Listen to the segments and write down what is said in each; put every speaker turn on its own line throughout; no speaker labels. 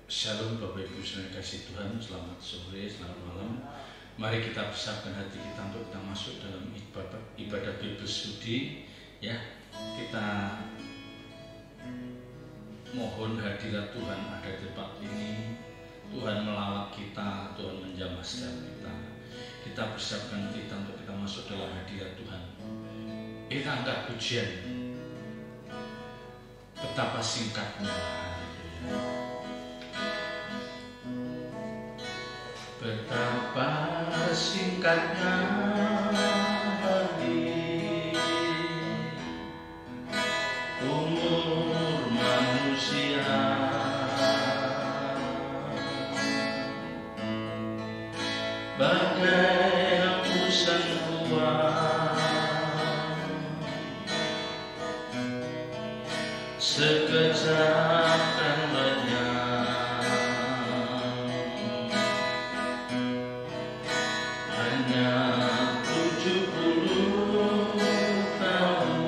Shalom Bapak Ibu yang kasih Tuhan, selamat sore, selamat malam. Mari kita persiapkan hati kita untuk kita masuk dalam ibadah Bible Studi. Ya, kita mohon hadirat Tuhan ada di tempat ini. Tuhan melawat kita, Tuhan menjamah setiap kita. Kita persiapkan kita untuk kita masuk dalam hadirat Tuhan. Kita angkat pujian. Betapa singkatnya. Betapa singkatnya hari umur manusia, bagai rebusan uang, sekejap kan lenyap. Hanya 70 tahun,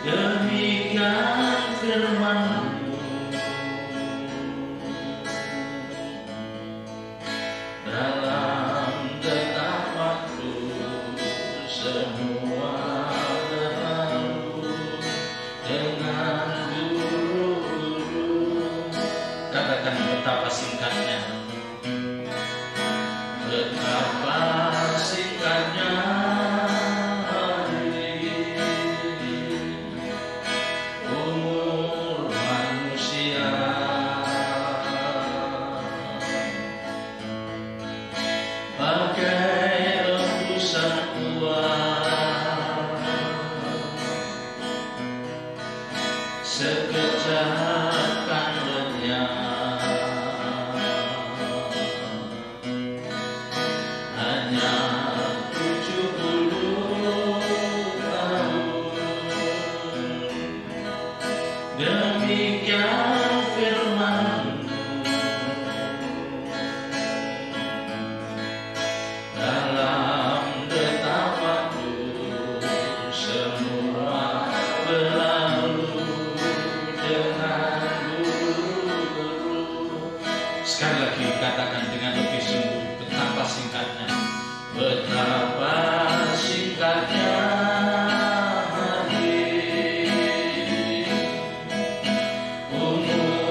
demikian firman-Mu. Dalam detak waktu semua berlalu dengan buru-buru. Katakan betapa singkatnya. Betapa singkatnya hari umur manusia, bagai rebusan uang, sekejap kan lenyap. Hanya 70 tahun, demikian firman-Mu. Dalam detak waktu semua berlalu dengan buru-buru. Sekali lagi katakan dengan lebih sungguh, betapa singkatnya. Betapa singkatnya hari umur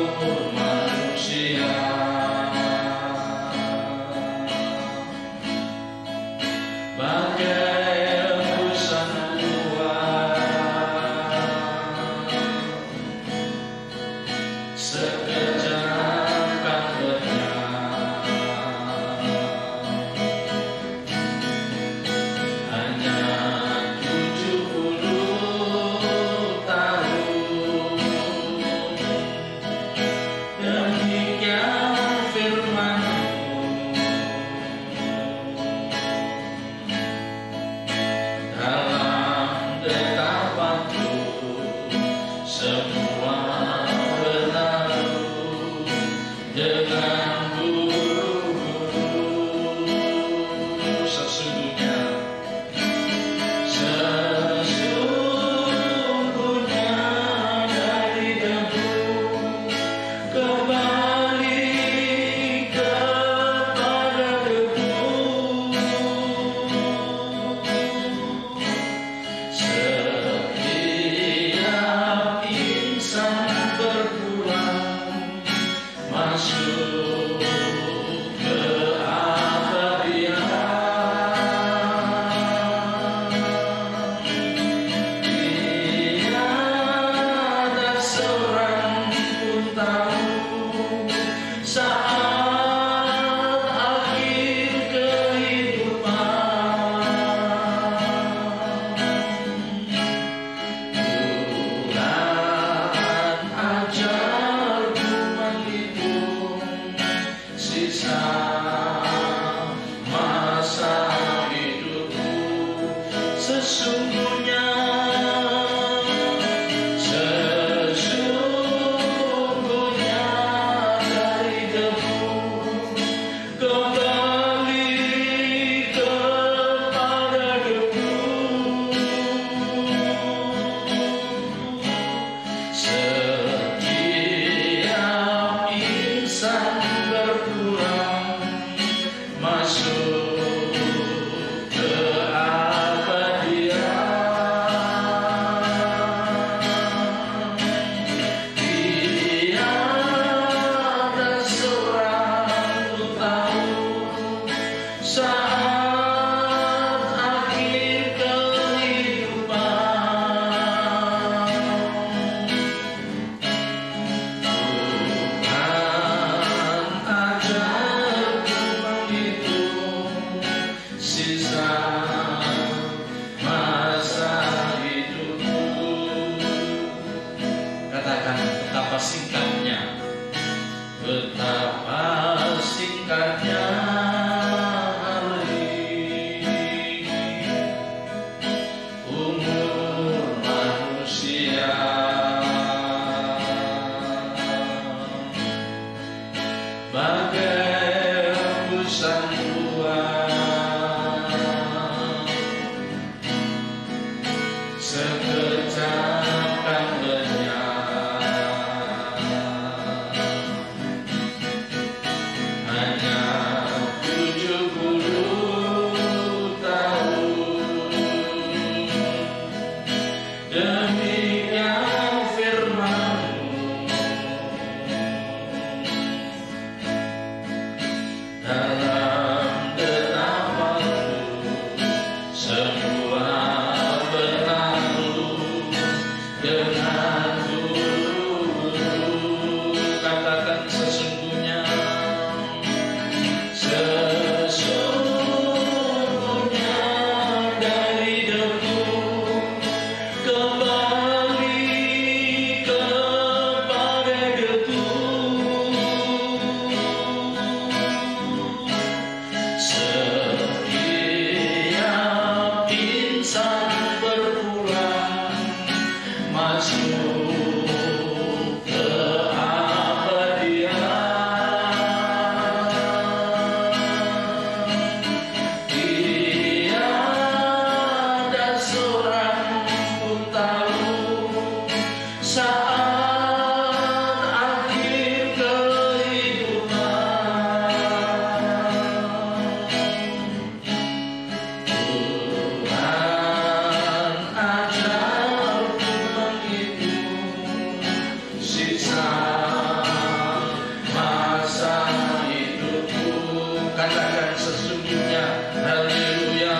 Sesungguhnya haleluya,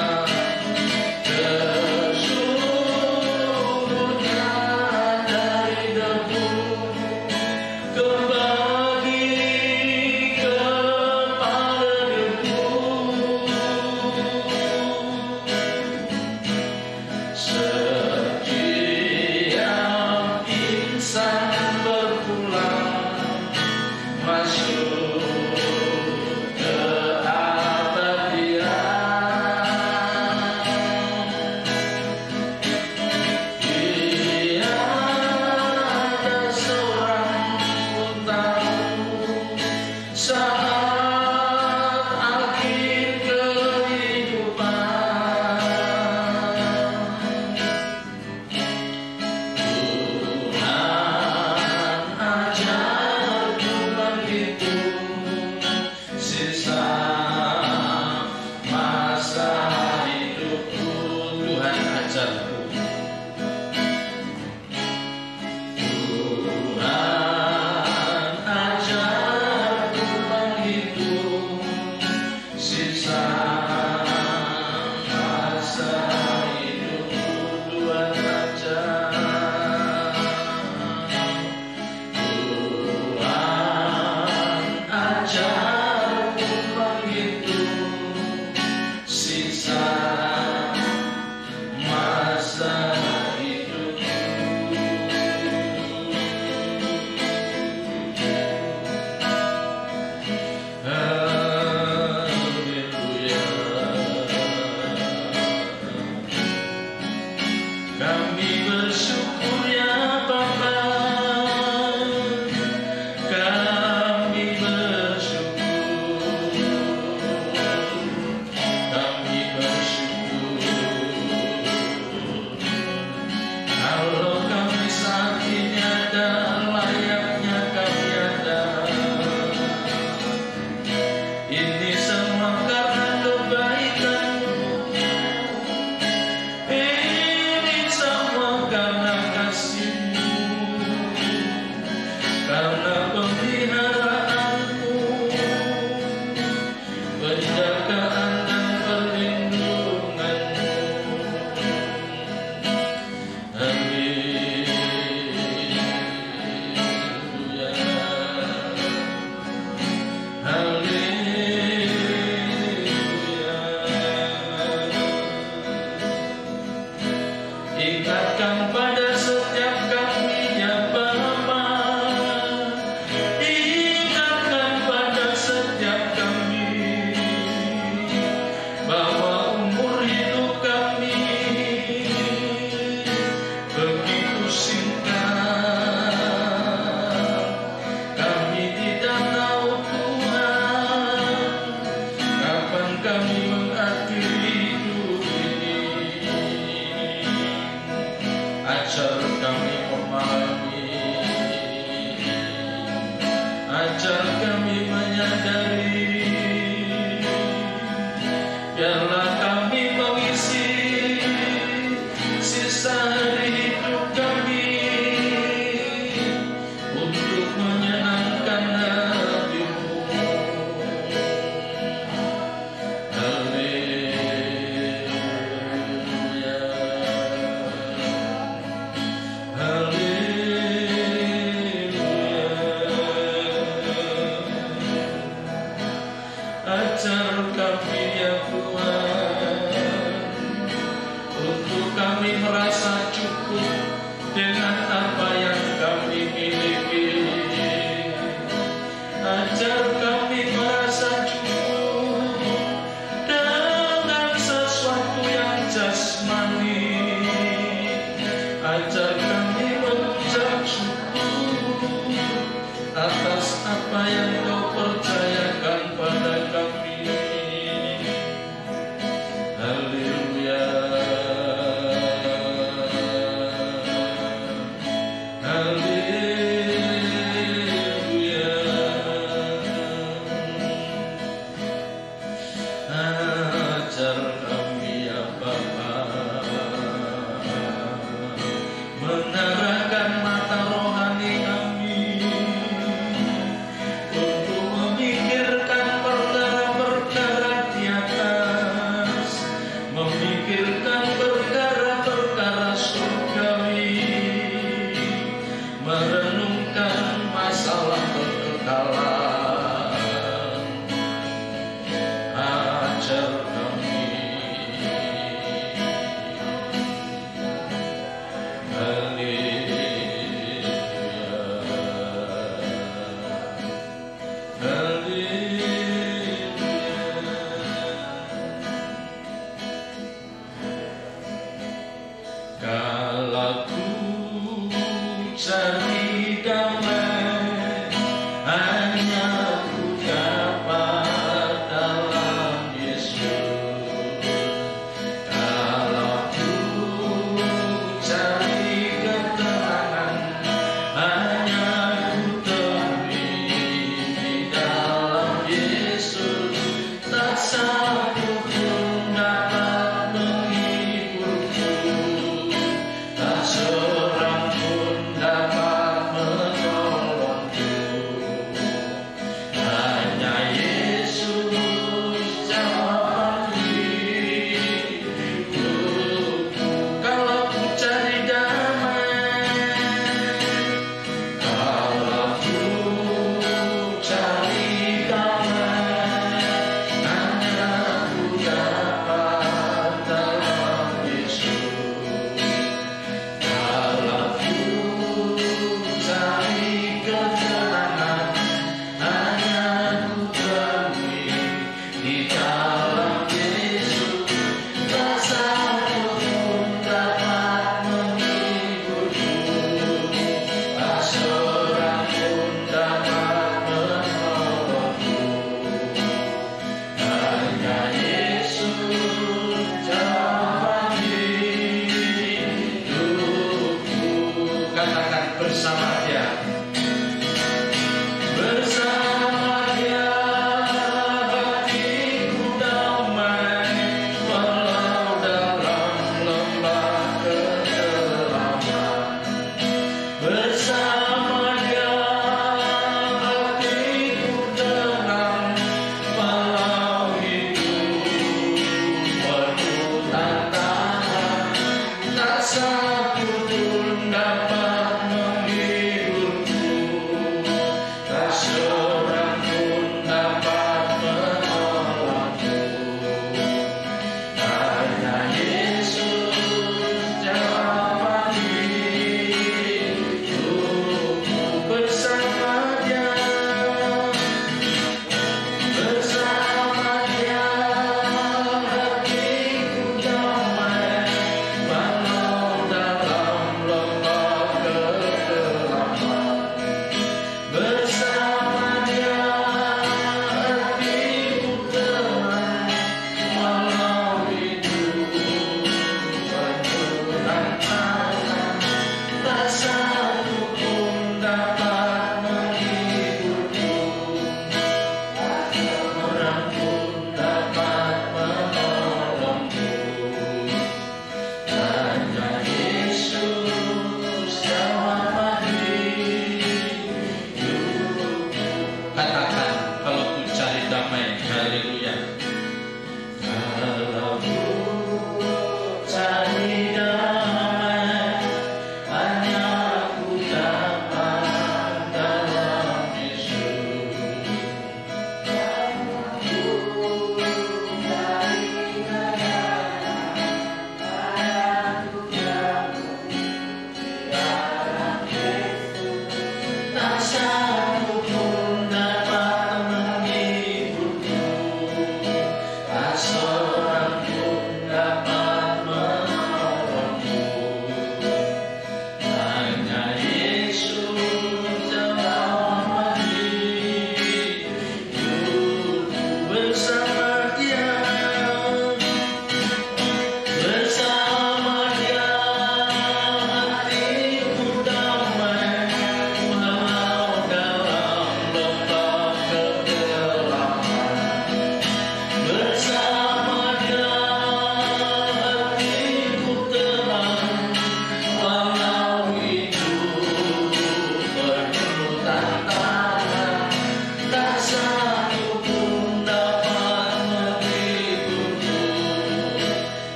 Satu pun dapat menghibur.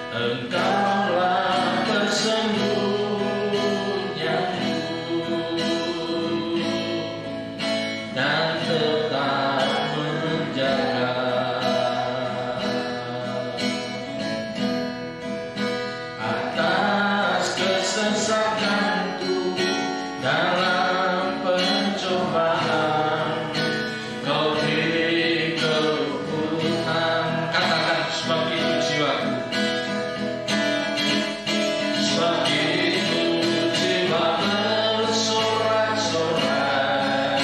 Engkaulah dan tetap menjaga atas kesesakanku dalam pencobaan. Kau beri kerukunan, katakan sebab itu jiwaku, sebab itu jiwa bersorak-sorak.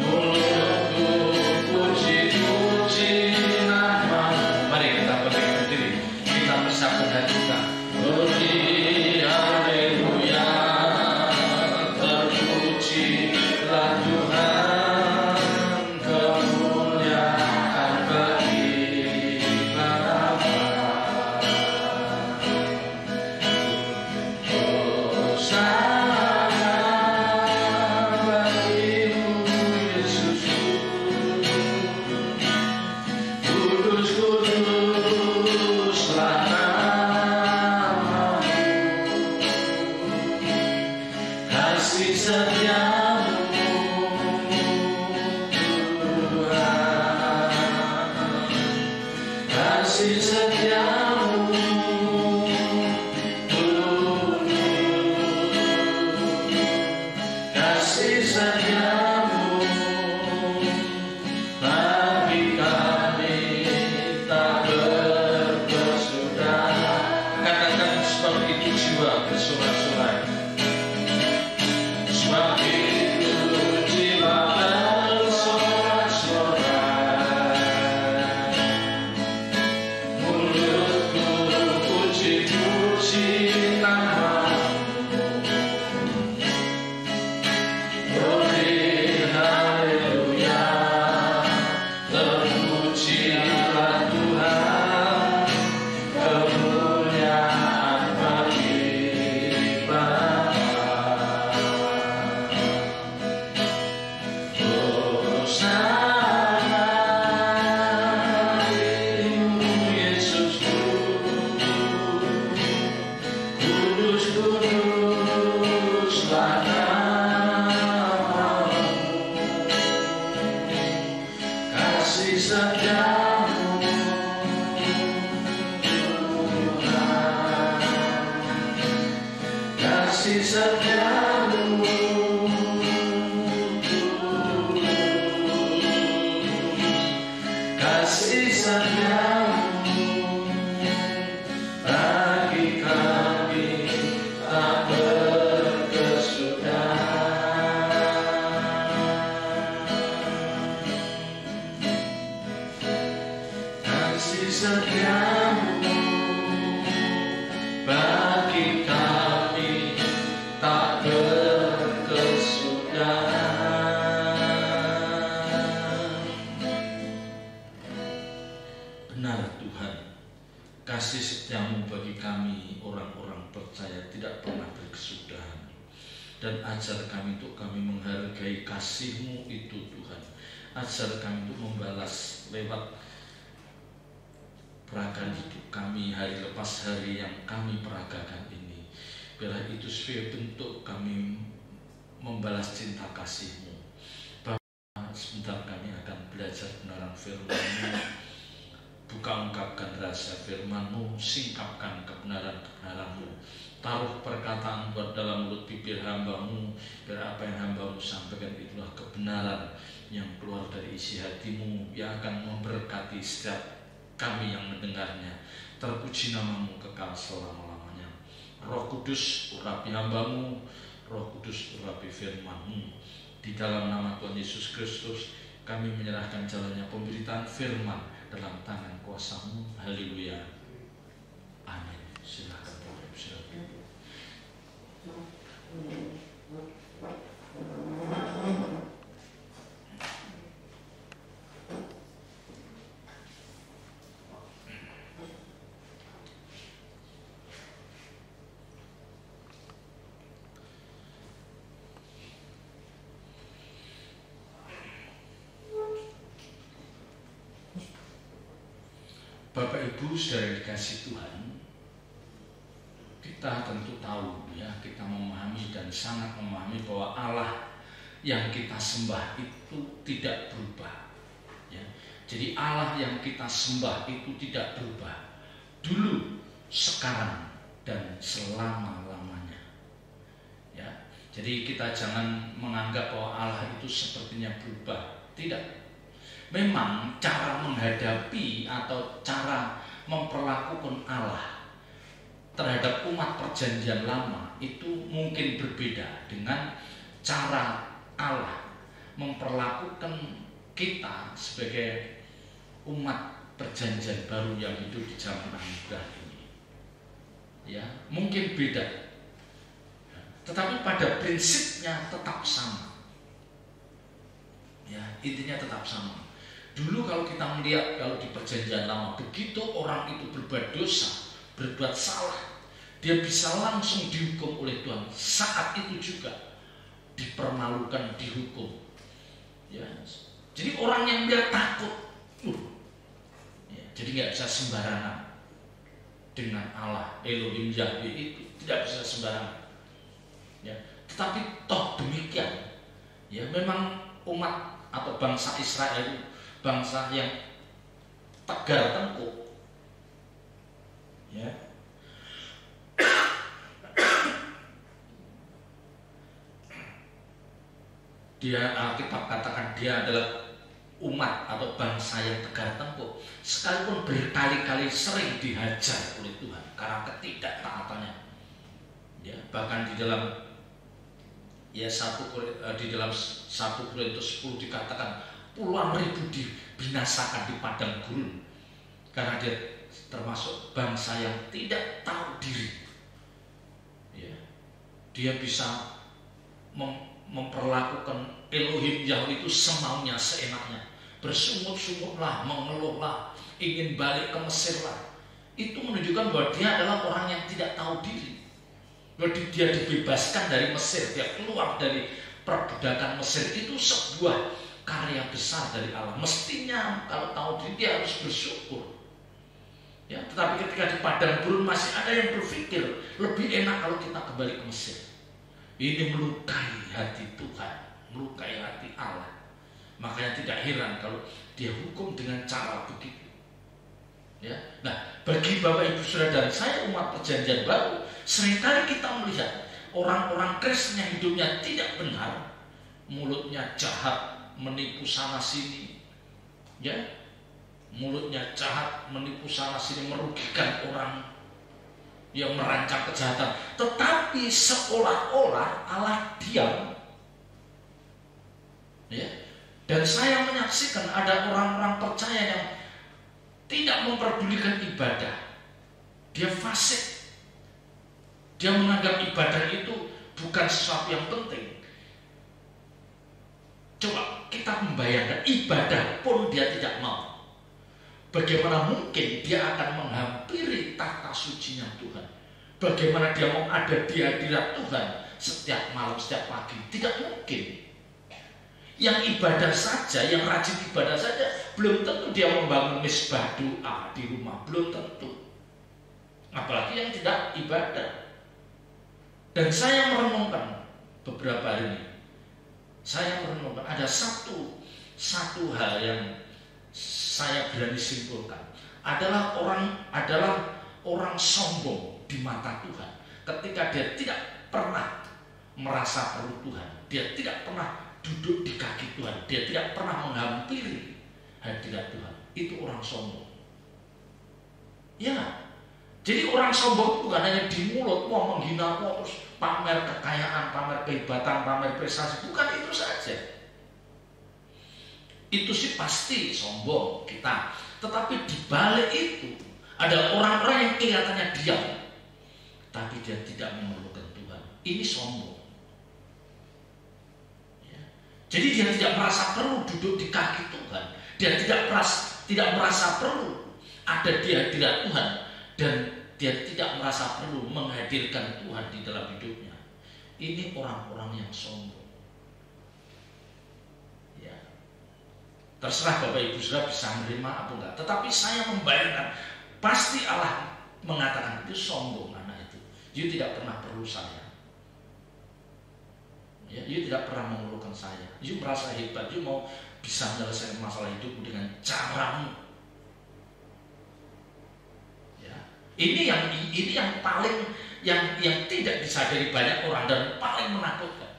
Mulutku puji-puji nama-Mu. Mari kita berdiri berdiri, kita bersabda hati kita. Beri haleluya, terpujilah Tuhan, kemuliaan bagi Bapa. Hosana bagimu Yesus, kudus kuduslah nama-Mu, kasih setiamu Tuhan, kasih setiamu Tuhan, kasih setiamu bagi kami tak berkesudahan. Katakan sebab itu jiwa bersorak-sorai, sebab itu jiwa bersorak-sorai. Mulutku puji-puji nama-Mu. Beri haleluya, terpujilah Tuhan, kemuliaan bagi Bapa. Hosana bagimu Yesus, kudus kuduslah nama-Mu, kasih setiamu Tuhan, kasih setiamu Tuhan, kasih setiamu bagi kami tak berkesudahan. Kasih setiamu bagi kami tak berkesudahan. Benar Tuhan, kasih setiamu bagi kami orang-orang percaya tidak pernah berkesudahan. Dan ajar kami untuk kami menghargai kasih-Mu itu Tuhan. Ajar kami untuk membalas lewat peragaan hidup kami hari lepas hari yang kami peragakan ini. Biarlah itu sebagai bentuk kami membalas cinta kasih-Mu. Bapa, sebentar kami akan belajar kebenaran firman-Mu. Buka ungkapkan rahasia firman-Mu, singkapkan kebenaran-kebenaran-Mu. Taruh perkataan buat dalam mulut bibir hamba-Mu, biar apa yang hamba-Mu sampaikan itulah kebenaran yang keluar dari isi hati-Mu, yang akan memberkati setiap kami yang mendengarnya. Terpuji nama-Mu kekal selama-lamanya. Roh Kudus urapi hamba-Mu, Roh Kudus urapi firman-Mu. Di dalam nama Tuhan Yesus Kristus kami menyerahkan jalannya pemberitaan firman dalam tangan kuasa-Mu. Haleluya. Amin. Silakan Bapak Ibu, silakan. Bapak Ibu saudara dikasih Tuhan, kita tentu tahu ya, kita memahami dan sangat memahami bahwa Allah yang kita sembah itu tidak berubah ya. Jadi Allah yang kita sembah itu tidak berubah dulu, sekarang, dan selama-lamanya ya. Jadi kita jangan menganggap bahwa Allah itu sepertinya berubah. Tidak. Memang cara menghadapi atau cara memperlakukan Allah terhadap umat perjanjian lama itu mungkin berbeda dengan cara Allah memperlakukan kita sebagai umat perjanjian baru yang hidup di zaman anugerah ini. Ya, mungkin beda. Tetapi pada prinsipnya tetap sama. Ya, intinya tetap sama. Dulu kalau kita melihat kalau di perjanjian lama, begitu orang itu berbuat dosa, berbuat salah, dia bisa langsung dihukum oleh Tuhan. Saat itu juga dipermalukan, dihukum. Ya, jadi orang yang dia takut, ya, jadi nggak bisa sembarangan dengan Allah Elohim Yahweh itu, tidak bisa sembarangan. Ya, tetapi toh demikian, ya memang umat atau bangsa Israel itu bangsa yang tegar tengkuk, ya. Dia, Alkitab katakan dia adalah umat atau bangsa yang tegar tengkuk, sekalipun berkali-kali sering dihajar oleh Tuhan karena ketidaktaatannya. Ya, bahkan di dalam ya di dalam 1 Korintus 10 dikatakan puluhan ribu dibinasakan di padang gurun karena dia termasuk bangsa yang tidak tahu diri. Ya, dia bisa memperlakukan Elohim Yahweh itu semaunya, seenaknya, bersungut-sungutlah, mengeluhlah, ingin balik ke Mesir lah. Itu menunjukkan bahwa dia adalah orang yang tidak tahu diri. Dia dibebaskan dari Mesir, dia keluar dari perbudakan Mesir, itu sebuah karya besar dari Allah. Mestinya kalau tahu diri dia harus bersyukur. Ya, tetapi ketika di padang gurun masih ada yang berpikir lebih enak kalau kita kembali ke Mesir. Ini melukai hati Tuhan, melukai hati Allah. Makanya tidak heran kalau dia hukum dengan cara begitu. Ya, nah bagi Bapak Ibu Saudara dan saya umat perjanjian baru, seringkali kita melihat orang-orang Kristen yang hidupnya tidak benar, mulutnya jahat, menipu sana sini, ya, mulutnya jahat, menipu sana sini, merugikan orang, yang merancang kejahatan. Tetapi seolah-olah Allah diam, ya. Dan saya menyaksikan ada orang-orang percaya yang tidak memperdulikan ibadah. Dia fasik. Dia menganggap ibadah itu bukan sesuatu yang penting. Coba kita membayangkan, ibadah pun dia tidak mau. Bagaimana mungkin dia akan menghampiri tahta sucinya Tuhan? Bagaimana dia mau ada di hadirat Tuhan setiap malam, setiap pagi? Tidak mungkin. Yang ibadah saja, yang rajin ibadah saja, belum tentu dia membangun misbah doa di rumah, belum tentu. Apalagi yang tidak ibadah. Dan saya merenungkan beberapa hari ini, saya merenungkan ada satu hal yang saya berani simpulkan, adalah orang sombong di mata Tuhan ketika dia tidak pernah merasa perlu Tuhan, dia tidak pernah duduk di kaki Tuhan, dia tidak pernah menghampiri hadirat Tuhan. Itu orang sombong. Ya, jadi orang sombong bukan hanya di mulut, mau menghina, mau terus pamer kekayaan, pamer kehebatan, pamer prestasi, bukan itu saja. Itu sih pasti sombong kita. Tetapi di balik itu ada orang-orang yang kelihatannya diam, tapi dia tidak memerlukan Tuhan. Ini sombong. Ya. Jadi dia tidak merasa perlu duduk di kaki Tuhan. Dia tidak merasa perlu ada di hadirat Tuhan, dan dia tidak merasa perlu menghadirkan Tuhan di dalam hidupnya. Ini orang-orang yang sombong. Ya. Terserah Bapak Ibu Saudara bisa menerima apa enggak. Tetapi saya membayangkan pasti Allah mengatakan itu sombong anak itu. You tidak pernah perlu saya. Ya, you tidak pernah memerlukan saya. You merasa hebat. You mau bisa menyelesaikan masalah hidupmu dengan caramu. Ya, ini yang paling yang tidak disadari banyak orang dan paling menakutkan.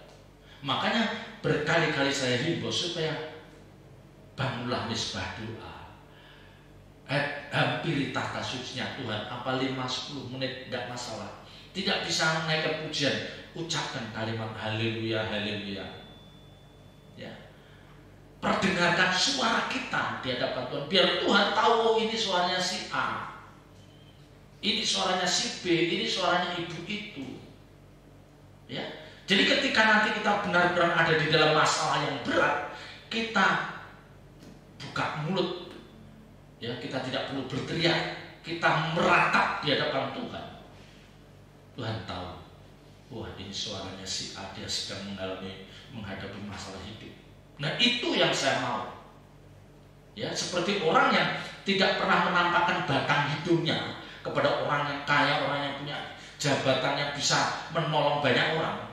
Makanya berkali-kali saya himbau supaya bangunlah misbah doa. Hampiri tahta sucinya Tuhan. Apa 5-10 menit tidak masalah. Tidak bisa menaikkan pujian, ucapkan kalimat haleluya, haleluya. Ya. Perdengarkan suara kita di hadapan Tuhan. Biar Tuhan tahu, oh ini suaranya si A, ini suaranya si B, ini suaranya ibu itu. Ya. Jadi ketika nanti kita benar-benar ada di dalam masalah yang berat, kita buka mulut, ya, kita tidak perlu berteriak, kita meratap di hadapan Tuhan. Tuhan tahu, wah ini suaranya si A, dia sedang menghadapi masalah hidup. Nah itu yang saya mau. Ya, seperti orang yang tidak pernah menampakkan batang hidungnya kepada orang yang kaya, orang yang punya jabatan yang bisa menolong banyak orang.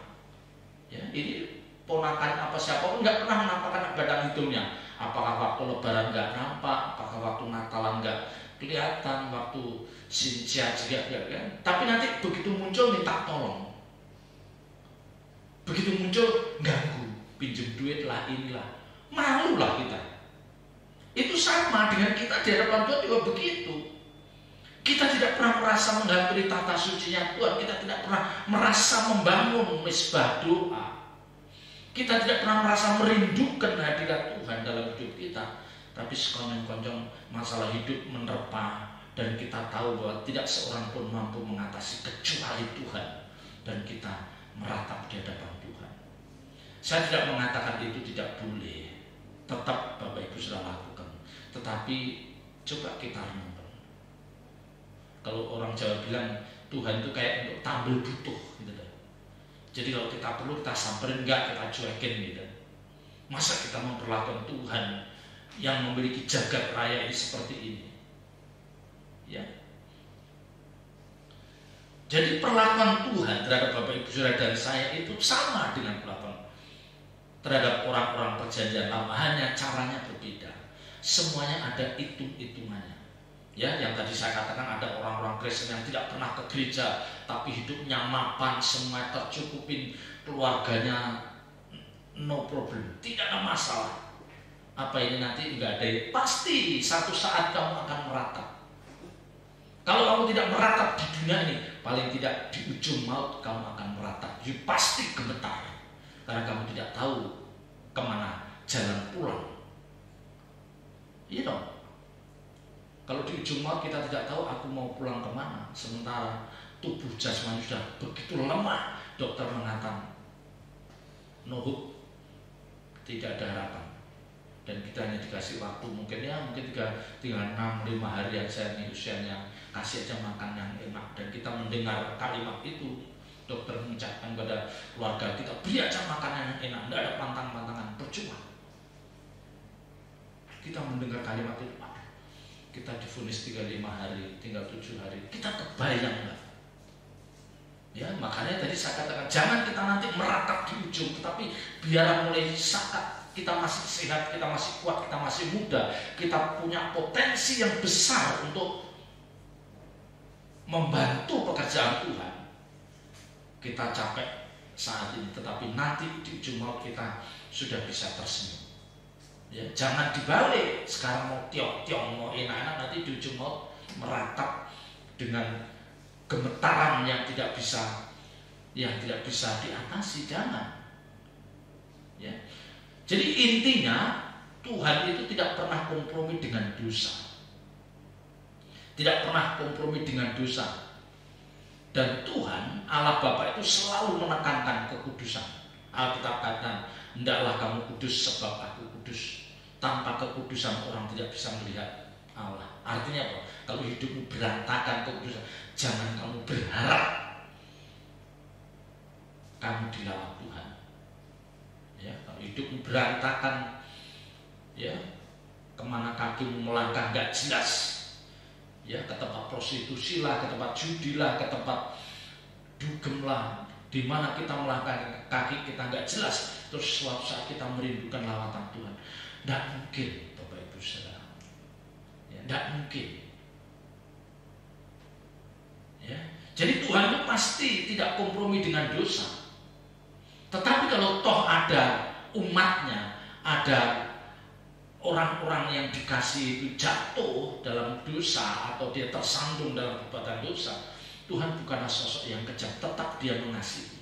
Ya, ini ponakan apa siapapun nggak pernah menampakkan batang hidungnya. Apakah waktu lebaran nggak nampak, apakah waktu Natalan nggak kelihatan, waktu Sinsia juga kan. Tapi nanti begitu muncul minta tolong, begitu muncul ganggu, pinjam duit lah, inilah, malulah kita. Itu sama dengan kita di hadapan Tuhan juga begitu. Kita tidak pernah merasa menghampiri tahta sucinya Tuhan. Kita tidak pernah merasa membangun misbah doa. Kita tidak pernah merasa merindukan hadirat Tuhan dalam hidup kita. Tapi sekonyong-konyong masalah hidup menerpa, dan kita tahu bahwa tidak seorang pun mampu mengatasi kecuali Tuhan, dan kita meratap di hadapan Tuhan. Saya tidak mengatakan itu tidak boleh, tetap Bapak Ibu sudah lakukan. Tetapi coba kita renungkan. Kalau orang Jawa bilang Tuhan itu kayak untuk tampil butuh gitu. Jadi kalau kita perlu kita samperin, enggak kita cuekin gitu. Masa kita memperlakukan Tuhan yang memiliki jagat raya ini seperti ini? Ya. Jadi perlakuan Tuhan terhadap Bapak Ibu Saudara dan saya itu sama dengan perlakuan terhadap orang-orang perjanjian lama, hanya caranya berbeda. Semuanya ada hitung-hitungannya. Ya, yang tadi saya katakan ada orang-orang Kristen yang tidak pernah ke gereja, tapi hidupnya mapan, semua tercukupin, keluarganya no problem, tidak ada masalah. Apa ini nanti enggak ada? Pasti satu saat kamu akan meratap. Kalau kamu tidak meratap di dunia ini, paling tidak di ujung maut kamu akan meratap. You pasti gemetar, karena kamu tidak tahu kemana jalan pulang. Iya dong. Kalau di ujung maut kita tidak tahu aku mau pulang kemana, sementara tubuh jasmani sudah begitu lemah, dokter mengatakan no hope, tidak ada harapan, dan kita hanya dikasih waktu mungkin tinggal 6-5 hari aja nih usianya, kasih aja makan yang enak. Dan kita mendengar kalimat itu, dokter mengucapkan kepada keluarga kita, beri aja makanan yang enak, tidak ada pantang-pantangan, percuma. Kita mendengar kalimat itu, kita divonis 35 hari, tinggal 7 hari, kita kebayang nggak? Ya, makanya tadi saya katakan jangan kita nanti meratap di ujung, tetapi biar mulai saat kita masih sehat, kita masih kuat, kita masih muda, kita punya potensi yang besar untuk membantu pekerjaan Tuhan. Kita capek saat ini, tetapi nanti di ujung maut kita sudah bisa tersenyum. Ya, jangan dibalik, sekarang mau tiong-tiong, mau enak-enak, nanti di ujung maut meratap dengan gemetaran yang tidak bisa diatasi. Jangan. Ya. Jadi intinya Tuhan itu tidak pernah kompromi dengan dosa, tidak pernah kompromi dengan dosa. Dan Tuhan Allah Bapa itu selalu menekankan kekudusan. Alkitab kata, hendaklah kamu kudus sebab aku kudus. Tanpa kekudusan orang tidak bisa melihat Allah. Artinya apa? Kalau hidupmu berantakan kekudusan, jangan kamu berharap kamu dilawat Tuhan. Ya, kalau hidupmu berantakan, ya, kemana kakimu melangkah nggak jelas, ya, ke tempat prostitusi lah, ke tempat judi lah, ke tempat dugem lah, di mana kita melangkah kaki kita nggak jelas, terus suatu saat kita merindukan lawatan Tuhan. Nggak mungkin, Bapak Ibu Saudara, ya, nggak mungkin, ya. Jadi Tuhan itu pasti tidak kompromi dengan dosa. Tetapi kalau toh ada umatnya, ada orang-orang yang dikasih itu jatuh dalam dosa atau dia tersandung dalam perbuatan dosa, Tuhan bukanlah sosok yang kejam, tetap dia mengasihi.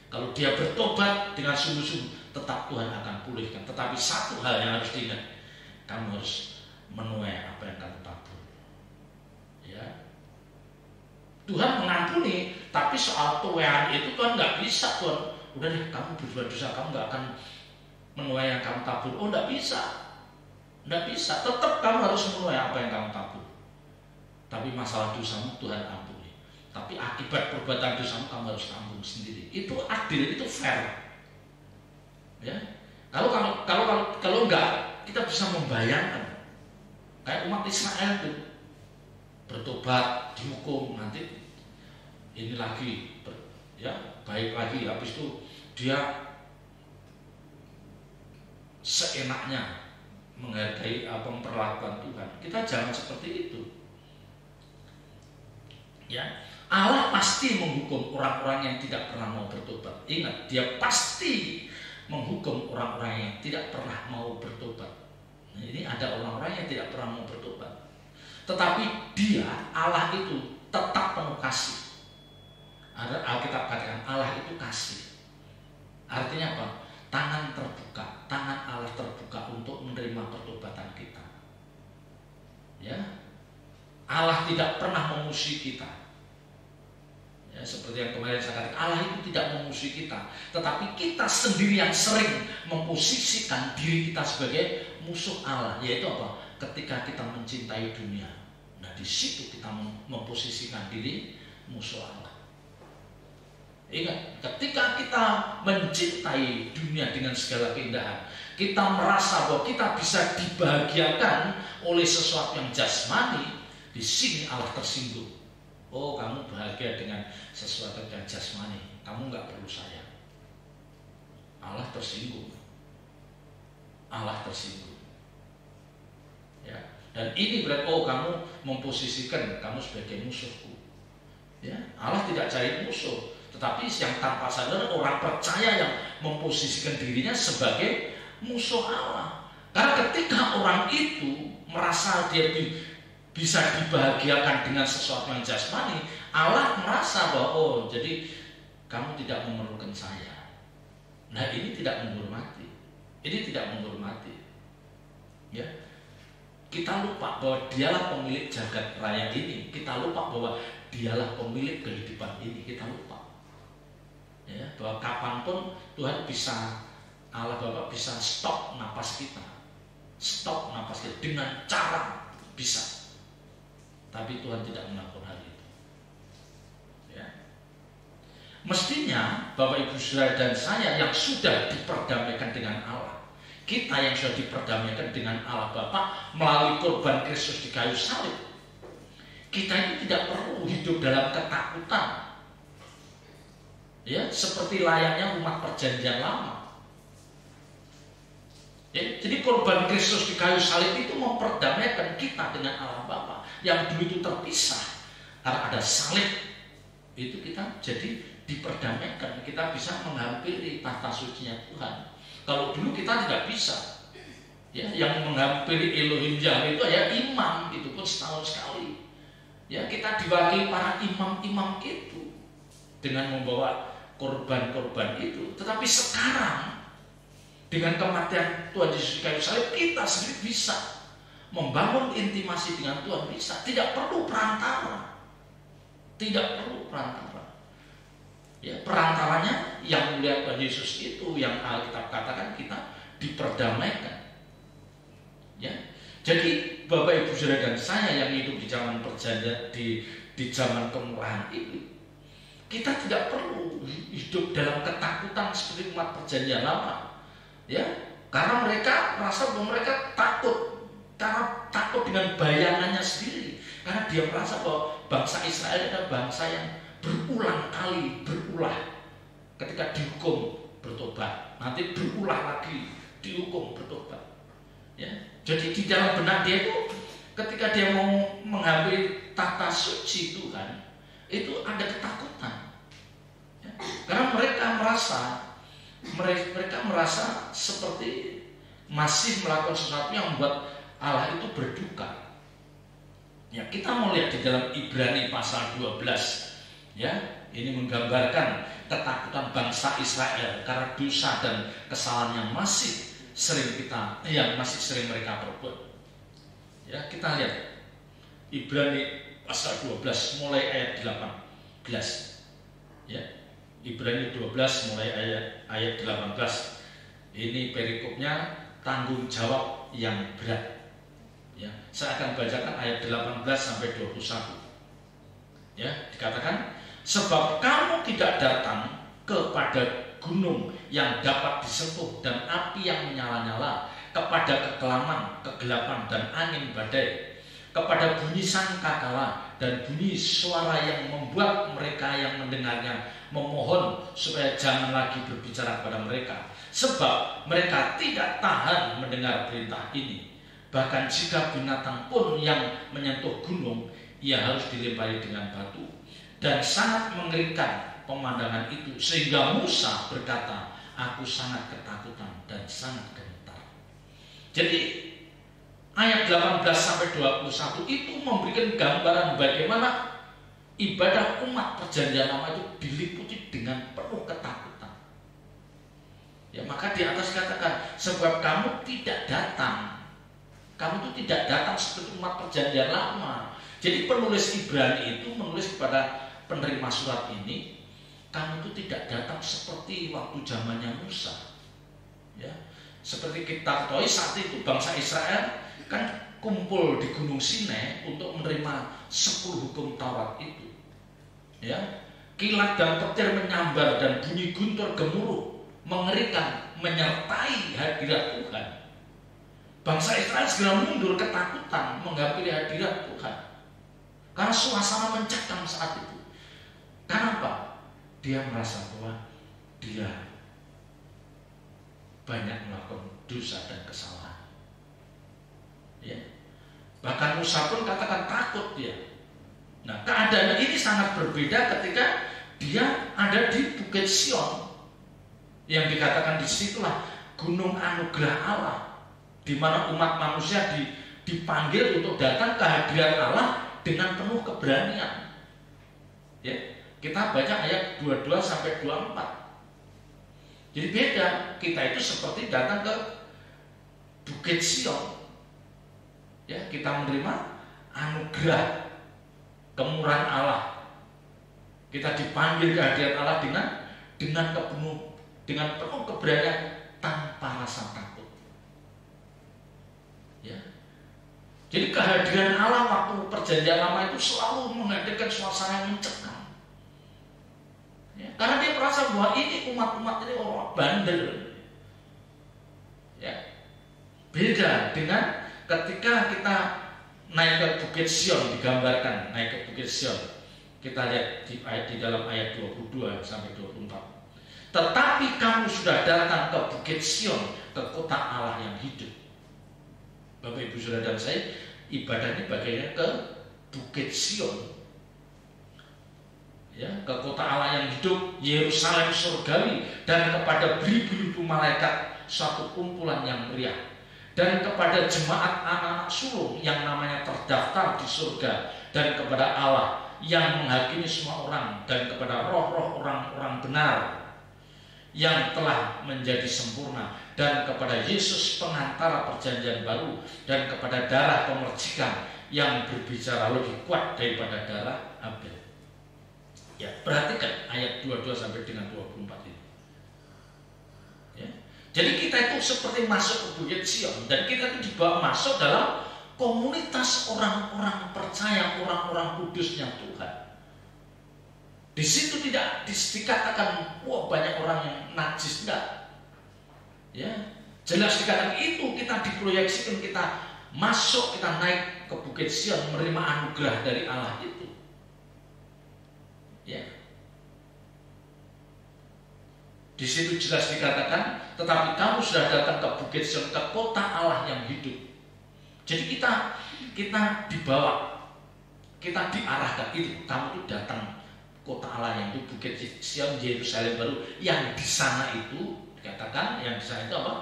Kalau dia bertobat dengan sungguh-sungguh, tetap Tuhan akan pulihkan. Tetapi satu hal yang harus diingat, kamu harus menuai apa yang kamu tabur. Ya, Tuhan mengampuni, tapi soal tuaian itu Tuhan nggak bisa. Tuhan, udah deh, kamu berbuat dosa, kamu nggak akan menuai yang kamu tabur. Oh, nggak bisa. Nggak bisa, tetap kamu harus menuai apa yang kamu tabur. Tapi masalah dosamu Tuhan ampuni. Tapi akibat perbuatan dosamu kamu harus tanggung sendiri. Itu adil, itu fair. Ya, kalau enggak, kita bisa membayangkan kayak umat Israel itu bertobat, dihukum, nanti ini lagi, baik lagi, habis itu dia seenaknya menghargai memperlakukan Tuhan. Kita jangan seperti itu. Ya, Allah pasti menghukum orang-orang yang tidak pernah mau bertobat. Ingat, Dia pasti menghukum orang-orang yang tidak pernah mau bertobat. Nah, ini ada orang-orang yang tidak pernah mau bertobat. Tetapi Dia, Allah itu tetap penuh kasih. Ada Alkitab katakan Allah itu kasih. Artinya apa? Tangan terbuka, tangan Allah terbuka untuk menerima pertobatan kita. Ya, Allah tidak pernah memusuhi kita. Ya, seperti yang kemarin saya katakan, Allah itu tidak memusuhi kita, tetapi kita sendiri yang sering memposisikan diri kita sebagai musuh Allah. Yaitu apa? Ketika kita mencintai dunia, nah di situ kita memposisikan diri musuh Allah. Ingat, ketika kita mencintai dunia dengan segala keindahan, kita merasa bahwa kita bisa dibahagiakan oleh sesuatu yang jasmani, di sini Allah tersinggung. Oh, kamu bahagia dengan sesuatu yang jasmani, kamu nggak perlu saya. Allah tersinggung. Allah tersinggung. Ya, dan ini berarti kamu memposisikan kamu sebagai musuhku. Ya, Allah tidak cari musuh. Tetapi yang tanpa sadar orang percaya yang memposisikan dirinya sebagai musuh Allah. Karena ketika orang itu merasa dia bisa dibahagiakan dengan sesuatu yang jasmani, Allah merasa bahwa jadi kamu tidak memerlukan saya. Nah, ini tidak menghormati. Ini tidak menghormati. Ya. Kita lupa bahwa Dialah pemilik jagat raya ini. Kita lupa bahwa Dialah pemilik kehidupan ini. Kita lupa. Ya, bahwa kapanpun Tuhan bisa, Allah Bapa bisa stop napas kita, stop napas kita dengan cara bisa, tapi Tuhan tidak melakukan hal itu. Ya. Mestinya Bapak Ibu Saudara dan saya yang sudah diperdamaikan dengan Allah, kita yang sudah diperdamaikan dengan Allah Bapa melalui korban Kristus di kayu salib, kita ini tidak perlu hidup dalam ketakutan. Ya, seperti layaknya umat perjanjian lama. Ya, jadi korban Kristus di kayu salib itu memperdamaikan kita dengan Allah Bapa yang dulu itu terpisah. Karena ada salib, itu kita jadi diperdamaikan. Kita bisa menghampiri tahta sucinya Tuhan. Kalau dulu kita tidak bisa. Ya, yang menghampiri Elohim Yahweh itu ya imam, itu pun setahun sekali. Ya, kita diwakili para imam-imam itu dengan membawa korban-korban itu. Tetapi sekarang dengan kematian Tuhan Yesus di kayu salib, kita sendiri bisa membangun intimasi dengan Tuhan, bisa. Tidak perlu perantara. Tidak perlu perantara. Ya, perantaranya yang mulia Tuhan Yesus itu yang Alkitab katakan kita diperdamaikan. Ya. Jadi Bapak Ibu Saudara dan saya yang hidup di zaman perjanjian, di zaman kemurahan itu, kita tidak perlu hidup dalam ketakutan seperti umat perjanjian lama. Ya, karena mereka merasa bahwa mereka takut Karena takut dengan bayangannya sendiri. Karena dia merasa bahwa bangsa Israel adalah bangsa yang berulang kali berulah ketika dihukum bertobat, nanti berulah lagi dihukum bertobat. Ya, jadi di dalam benak dia itu ketika dia mau mengambil tahta suci Tuhan itu ada ketakutan. Ya, karena mereka merasa seperti masih melakukan sesuatu yang membuat Allah itu berduka. Ya, kita mau lihat di dalam Ibrani pasal 12. Ya, ini menggambarkan ketakutan bangsa Israel karena dosa dan kesalahan yang masih sering mereka perbuat. Ya, kita lihat Ibrani pasal 12 mulai ayat 18. Ya, Ibrani 12 mulai ayat 18. Ini perikopnya tanggung jawab yang berat. Ya, saya akan bacakan ayat 18 sampai 21. Ya, dikatakan, sebab kamu tidak datang kepada gunung yang dapat disentuh dan api yang menyala-nyala, kepada kegelapan dan angin badai, kepada bunyi sangkakala dan bunyi suara yang membuat mereka yang mendengarnya memohon supaya jangan lagi berbicara kepada mereka, sebab mereka tidak tahan mendengar perintah ini. Bahkan jika binatang pun yang menyentuh gunung, ia harus dilempari dengan batu. Dan sangat mengerikan pemandangan itu, sehingga Musa berkata, aku sangat ketakutan dan sangat gentar. Jadi ayat 18 sampai 21 itu memberikan gambaran bagaimana ibadah umat perjanjian lama itu diliputi dengan penuh ketakutan. Ya, maka di atas katakan, sebab kamu tidak datang. Kamu itu tidak datang seperti umat perjanjian lama. Jadi penulis Ibrani itu menulis kepada penerima surat ini, kamu itu tidak datang seperti waktu zamannya Musa. Ya, seperti kita ketahui saat itu bangsa Israel kan kumpul di Gunung Sinai untuk menerima 10 hukum Taurat itu. Ya, kilat dan petir menyambar dan bunyi guntur gemuruh mengerikan menyertai hadirat Tuhan. Bangsa Israel segera mundur ketakutan menghampiri hadirat Tuhan. Karena suasana mencekam saat itu. Kenapa? Dia merasa bahwa dia banyak melakukan dosa dan kesalahan. Ya. Bahkan Musa pun katakan takut dia. Nah, keadaan ini sangat berbeda ketika dia ada di Bukit Sion, yang dikatakan disitulah gunung anugerah Allah, di mana umat manusia dipanggil untuk datang ke hadirat Allah dengan penuh keberanian. Ya, kita baca ayat 22 sampai 24. Jadi beda, kita itu seperti datang ke Bukit Sion. Ya, kita menerima anugerah kemurahan Allah. Kita dipanggil ke hadirat Allah dengan penuh keberanian tanpa rasa takut. Ya. Jadi kehadiran Allah waktu perjanjian lama itu selalu menghadirkan suasana yang mencekam. Ya, karena dia merasa bahwa ini umat-umat ini orang bandel. Ya. Beda dengan ketika kita naik ke Bukit Sion, digambarkan naik ke Bukit Sion. Kita lihat di dalam ayat 22 sampai 24. Tetapi kamu sudah datang ke Bukit Sion, ke kota Allah yang hidup. Bapak Ibu Saudara dan saya, ibadah ini bagiannya ke Bukit Sion. Ya, ke kota Allah yang hidup, Yerusalem surgawi, dan kepada beribu-ribu malaikat suatu kumpulan yang meriah. Dan kepada jemaat anak-anak sulung yang namanya terdaftar di surga, dan kepada Allah yang menghakimi semua orang, dan kepada roh-roh orang-orang benar yang telah menjadi sempurna, dan kepada Yesus pengantara perjanjian baru, dan kepada darah pemercikan yang berbicara lebih kuat daripada darah Abel. Ya, perhatikan ayat 22 sampai dengan 24 ini. Ya. Jadi kita itu seperti masuk ke Bukit Sion, dan kita itu dibawa masuk dalam komunitas orang-orang percaya, orang-orang kudusnya Tuhan. Di situ tidak dikatakan wah banyak orang yang najis, enggak. Ya, jelas dikatakan itu kita diproyeksikan, kita masuk, kita naik ke Bukit Sion menerima anugerah dari Allah itu. Ya. Di situ jelas dikatakan, tetapi kamu sudah datang ke Bukit Sion, ke kota Allah yang hidup. Jadi kita dibawa, kita diarahkan itu. Kamu itu datang kota Allah yang itu, Bukit Sion, Yerusalem baru, yang di sana itu dikatakan, yang di sana itu apa?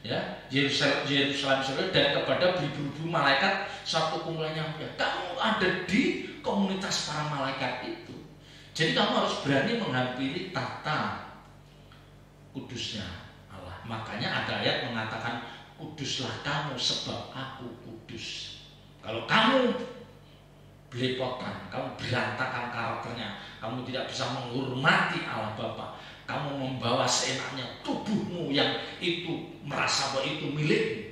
Ya, Yerusalem dan kepada beribu-ribu malaikat satu kumpulan yang mulia. Kamu ada di komunitas para malaikat itu. Jadi kamu harus berani menghampiri tata kudusnya Allah. Makanya ada ayat mengatakan, kuduslah kamu sebab aku kudus. Kalau kamu belepotan, kamu berantakan karakternya, kamu tidak bisa menghormati Allah Bapa, kamu membawa seenaknya tubuhmu yang itu merasa bahwa itu milikmu.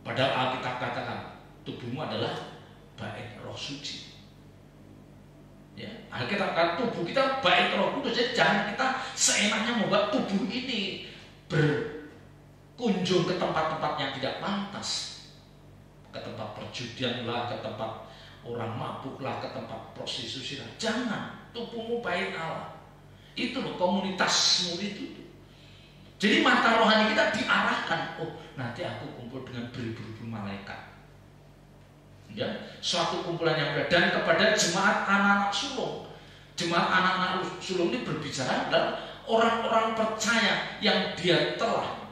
Padahal Alkitab katakan tubuhmu adalah bait Roh Suci. Ya, Alkitab katakan tubuh kita bait Roh Kudus. Jadi jangan kita seenaknya membuat tubuh ini berkunjung ke tempat-tempat yang tidak pantas, ke tempat perjudian lah, ke tempat orang mabuk lah, ke tempat prostitusi lah. Jangan, tubuhmu bait Allah. Itu loh komunitasmu itu. Jadi mata rohani kita diarahkan. Oh, nanti aku kumpul dengan beribu-ribu malaikat. Ya, suatu kumpulan yang berbeda. Dan kepada jemaat anak-anak sulung. Jemaat anak-anak sulung ini berbicara adalah orang-orang percaya yang dia telah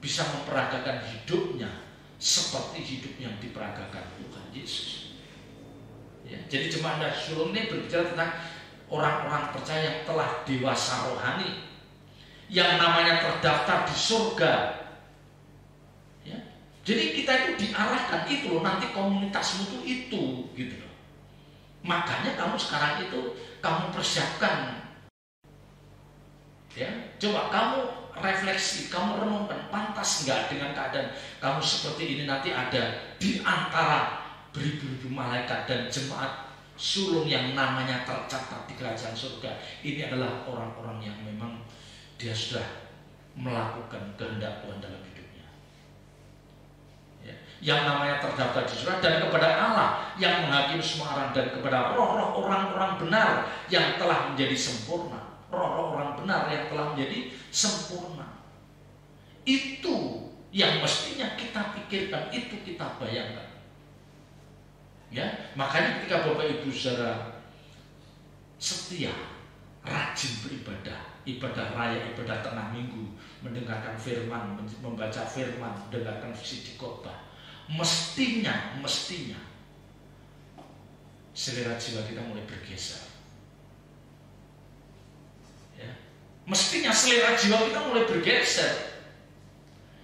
bisa memperagakan hidupnya seperti hidup yang diperagakan Tuhan Yesus. Ya, jadi jemaat anak sulung ini berbicara tentang orang-orang percaya yang telah dewasa rohani, yang namanya terdaftar di surga. Ya. Jadi kita itu diarahkan itu loh, nanti komunitasmu itu gitu loh. Makanya kamu sekarang itu kamu persiapkan. Ya, coba kamu refleksi, kamu renungkan, pantas enggak dengan keadaan kamu seperti ini nanti ada di antara beribu-ribu malaikat dan jemaat sulung yang namanya tercatat di kerajaan surga. Ini adalah orang-orang yang memang dia sudah melakukan kehendak Tuhan dalam hidupnya. Ya. Yang namanya terdaftar di surga, dan kepada Allah yang menghakimi semua orang, dan kepada roh-roh orang-orang benar yang telah menjadi sempurna. Roh-roh orang benar yang telah menjadi sempurna. Itu yang mestinya kita pikirkan, itu kita bayangkan. Ya, makanya ketika Bapak Ibu saudara setia, rajin beribadah, ibadah raya, ibadah tengah minggu, mendengarkan firman, membaca firman, mendengarkan visi di khotbah, mestinya selera jiwa kita mulai bergeser. Ya, mestinya selera jiwa kita mulai bergeser,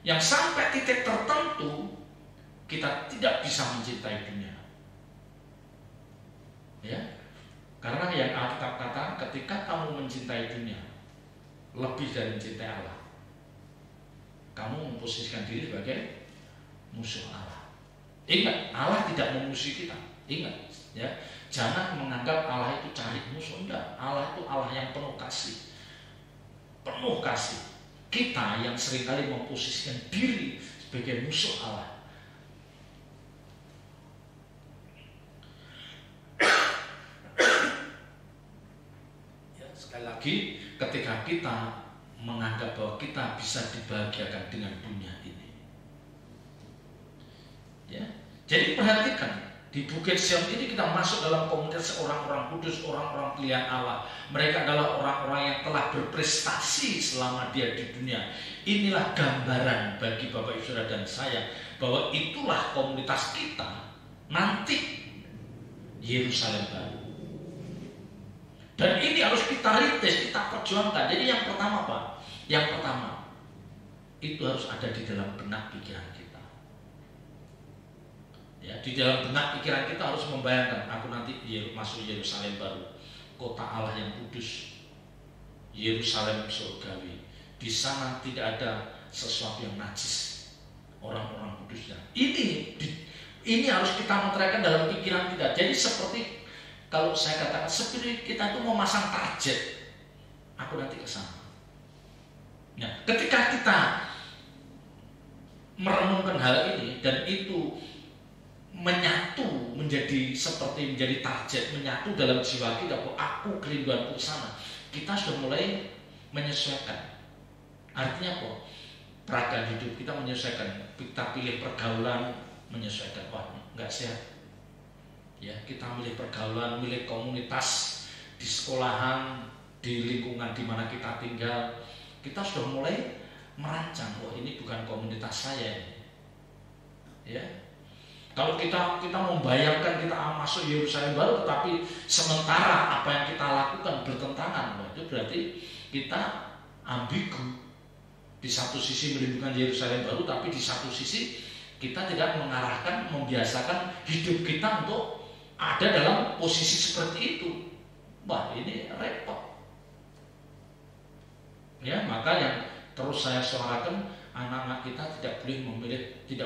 yang sampai titik tertentu kita tidak bisa mencintai dunia. Ya, karena yang Alkitab kata, ketika kamu mencintai dunia lebih dari mencintai Allah, kamu memposisikan diri sebagai musuh Allah. Ingat, Allah tidak memusuhi kita. Ingat, ya, jangan menganggap Allah itu cari musuh. Enggak, Allah itu Allah yang penuh kasih. Penuh kasih. Kita yang seringkali memposisikan diri sebagai musuh Allah. Sekali lagi, ketika kita menganggap bahwa kita bisa dibahagiakan dengan dunia ini, ya, jadi perhatikan di Bukit Sion ini kita masuk dalam komunitas orang-orang kudus, orang-orang pilihan Allah. Mereka adalah orang-orang yang telah berprestasi selama dia di dunia. Inilah gambaran bagi Bapak Ibu Saudara dan saya bahwa itulah komunitas kita nanti Yerusalem baru. Dan ini harus kita rintis, kita perjuangkan. Jadi yang pertama Pak, yang pertama itu harus ada di dalam benak pikiran kita. Ya, di dalam benak pikiran kita harus membayangkan, aku nanti masuk Yerusalem baru, kota Allah yang kudus, Yerusalem surgawi. Di sana tidak ada sesuatu yang najis, orang-orang kudusnya. Ini harus kita meteraikan dalam pikiran kita. Jadi seperti kalau saya katakan, seperti kita itu memasang target, aku nanti ke sana. Nah, ketika kita merenungkan hal ini dan itu menyatu menjadi target, menyatu dalam jiwa kita, bahwa aku kerinduanku sana, kita sudah mulai menyesuaikan. Artinya apa? Peragaan hidup kita menyesuaikan, kita pilih pergaulan menyesuaikan. Wah, nggak sehat ya, kita milih pergaulan, milih komunitas di sekolahan, di lingkungan di mana kita tinggal, kita sudah mulai merancang, wah ini bukan komunitas saya ya. Kalau kita membayangkan kita masuk Yerusalem baru, tetapi sementara apa yang kita lakukan bertentangan, itu berarti kita ambigu. Di satu sisi merindukan Yerusalem baru, tapi di satu sisi kita tidak mengarahkan, membiasakan hidup kita untuk ada dalam posisi seperti itu. Wah, ini repot. Ya, maka yang terus saya suarakan, anak-anak kita tidak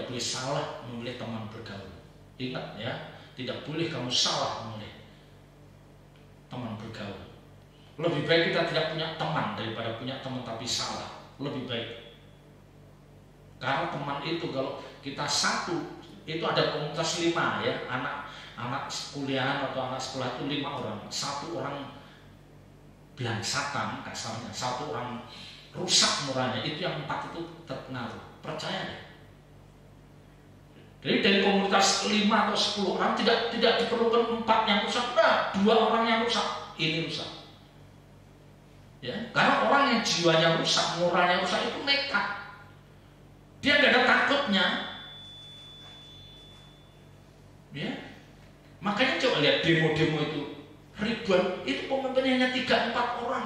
boleh salah memilih teman bergaul. Ingat ya, tidak boleh kamu salah memilih teman bergaul. Lebih baik kita tidak punya teman daripada punya teman tapi salah. Lebih baik. Karena teman itu kalau kita satu, itu ada komunitas 5 ya, anak kuliahan atau anak sekolah itu 5 orang. 1 orang belangsakan kasarnya, 1 orang rusak moralnya, itu yang 4 itu terpengaruh. Percaya deh. Jadi dari komunitas 5 atau 10 orang tidak diperlukan 4 yang rusak, nah 2 orang yang rusak, ini rusak. Ya, karena orang yang jiwanya rusak, moralnya rusak itu nekat. Dia nggak ada takutnya. Ya. Makanya coba lihat demo-demo itu ribuan, itu pemimpinnya hanya 3-4 orang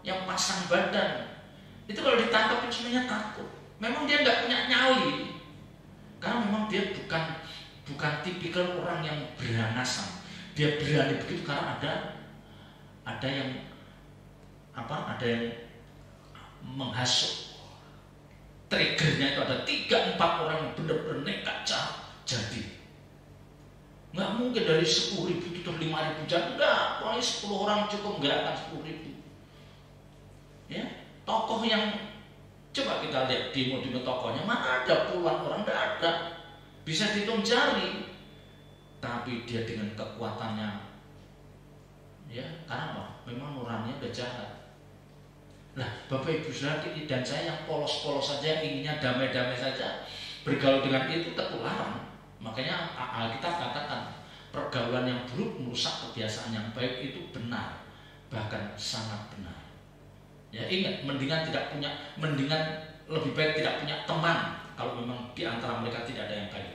yang pasang badan. Itu kalau ditangkap sebenarnya takut. Memang dia nggak punya nyali, karena memang dia bukan tipikal orang yang berangasan. Dia berani begitu karena ada yang menghasut. Triggernya itu ada 3-4 orang yang benar-benar nekat jadi. Nggak mungkin dari 10.000 itu 5.000 jadi. Enggak, pokoknya 10 orang cukup menggerakkan 10.000. Ya, tokoh yang coba kita lihat demo tokohnya, mana ada puluhan orang, enggak ada. Bisa dihitung jari. Tapi dia dengan kekuatannya, ya, karena apa? Memang nuraninya udah jahat. Nah, Bapak Ibu Saudara dan saya yang polos-polos saja, inginnya damai-damai saja, bergaul dengan itu ketularan. Makanya Alkitab katakan pergaulan yang buruk merusak kebiasaan yang baik, itu benar, bahkan sangat benar. Ya, ingat, mendingan lebih baik tidak punya teman kalau memang di antara mereka tidak ada yang baik.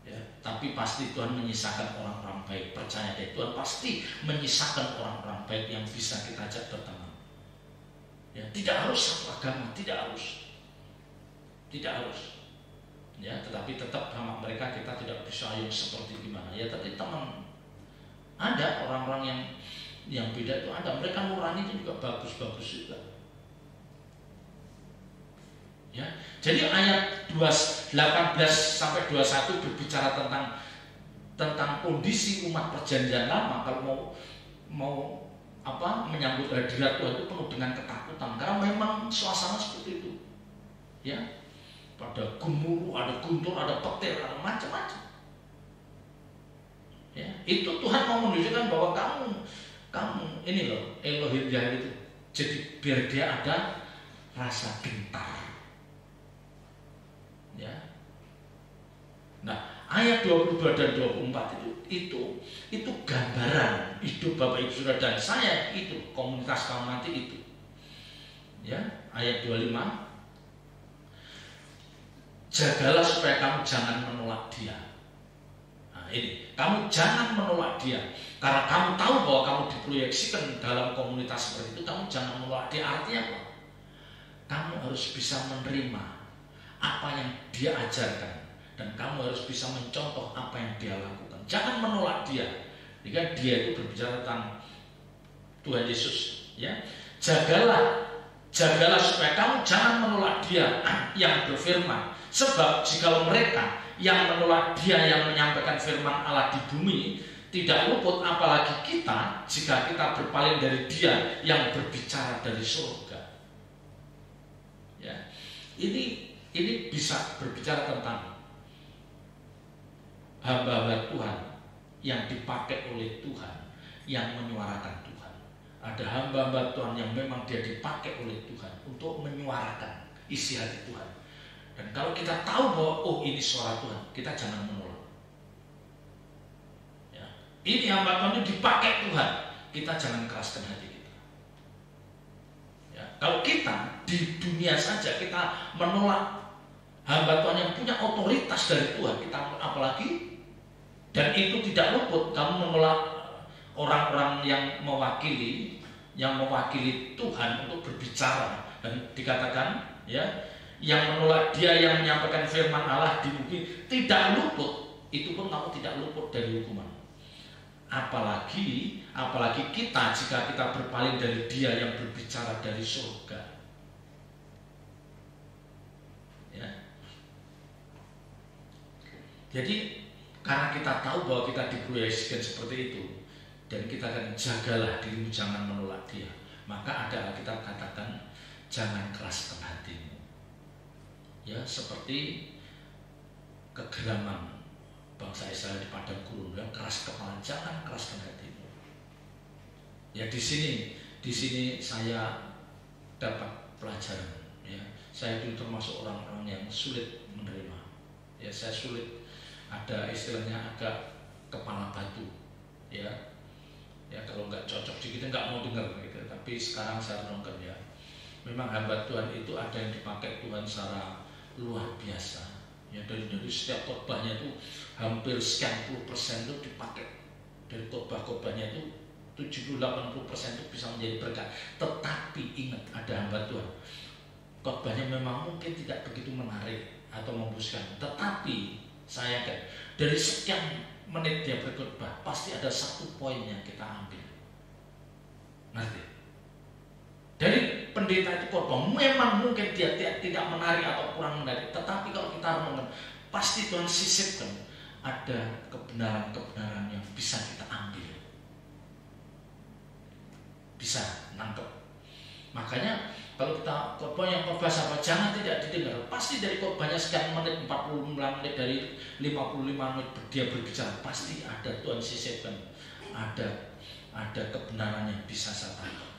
Ya, tapi pasti Tuhan menyisakan orang-orang baik. Percaya deh, Tuhan pasti menyisakan orang-orang baik yang bisa kita ajak berteman. Ya, tidak harus satu agama, tidak harus. Ya, tetapi tetap sama mereka kita tidak bisa yang seperti gimana. Ya, tapi teman. Ada orang-orang yang beda itu ada. Mereka nurani itu juga bagus-bagus juga. Ya, jadi ayat 18 sampai 21 berbicara tentang kondisi umat perjanjian lama. Kalau mau menyambut hadirat Tuhan itu penuh dengan ketakutan, karena memang suasana seperti itu. Ya, pada gemuruh, ada guntur, ada petir, ada macam-macam. Ya, itu Tuhan mau menunjukkan bahwa kamu ini loh, Elohim Yahweh itu. Jadi biar dia ada rasa gentar. Ya. Nah, ayat 22 dan 24 itu gambaran hidup Bapak Ibu Saudara dan saya, itu komunitas kaum mati itu. Ya, ayat 25. Jagalah supaya kamu jangan menolak dia. Nah, ini, kamu jangan menolak dia. Karena kamu tahu bahwa kamu diproyeksikan dalam komunitas seperti itu, kamu jangan menolak dia. Artinya apa? Kamu harus bisa menerima apa yang dia ajarkan, dan kamu harus bisa mencontoh apa yang dia lakukan. Jangan menolak dia. Jika dia itu berbicara tentang Tuhan Yesus, ya. Jagalah supaya kamu jangan menolak dia yang berfirman. Sebab jikalau mereka yang menolak dia yang menyampaikan firman Allah di bumi tidak luput, apalagi kita jika kita berpaling dari dia yang berbicara dari surga. Ya. Ini ini bisa berbicara tentang hamba-hamba Tuhan yang dipakai oleh Tuhan, yang menyuarakan Tuhan. Ada hamba-hamba Tuhan yang memang dia dipakai oleh Tuhan untuk menyuarakan isi hati Tuhan. Dan kalau kita tahu bahwa oh ini suara Tuhan, kita jangan menolak. Ya. Ini hamba Tuhan itu dipakai Tuhan, kita jangan keraskan hati kita. Ya. Kalau kita di dunia saja kita menolak hamba Tuhan yang punya otoritas dari Tuhan, kita apalagi, dan itu tidak luput kamu menolak orang-orang yang mewakili Tuhan untuk berbicara, dan dikatakan ya, yang menolak dia yang menyampaikan firman Allah di bumi tidak luput, itu pun kamu tidak luput dari hukuman. Apalagi kita, jika kita berpaling dari dia yang berbicara dari surga. Ya. Jadi karena kita tahu bahwa kita diproyeksikan seperti itu, dan kita akan jagalah dirimu jangan menolak dia, maka ada kita katakan jangan keraskan hatimu. Ya, seperti kegeraman bangsa Israel di padang gurun, yang keras kepala, jangan keraskan hatimu. Ya, di sini saya dapat pelajaran. Ya, saya dulu termasuk orang-orang yang sulit menerima. Ya, saya sulit, ada istilahnya agak kepala batu. Ya, kalau nggak cocok dikit nggak mau dengar gitu. Tapi sekarang saya renungkan ya, memang hamba Tuhan itu ada yang dipakai Tuhan secara luar biasa. Ya, dari setiap khotbahnya itu hampir sekian puluh persen itu dipakai. Dari khotbah-khotbahnya itu 70-80% itu bisa menjadi berkat. Tetapi ingat, ada hamba Tuhan, khotbahnya memang mungkin tidak begitu menarik atau membosankan, tetapi saya kan dari sekian menit dia berkhotbah pasti ada satu poin yang kita ambil. Ngerti? Dari pendeta itu khotbah memang mungkin dia tidak menarik atau kurang menarik, tetapi kalau kita renungkan pasti Tuhan sisipkan ada kebenaran-kebenaran yang bisa kita ambil, bisa nangkep. Makanya kalau kita khotbah sama jangan tidak didengar. Pasti dari khotbahnya sekian menit, 45 menit, dari 55 menit dia berbicara, pasti ada Tuhan sisipkan, ada kebenaran yang bisa saya tangkap.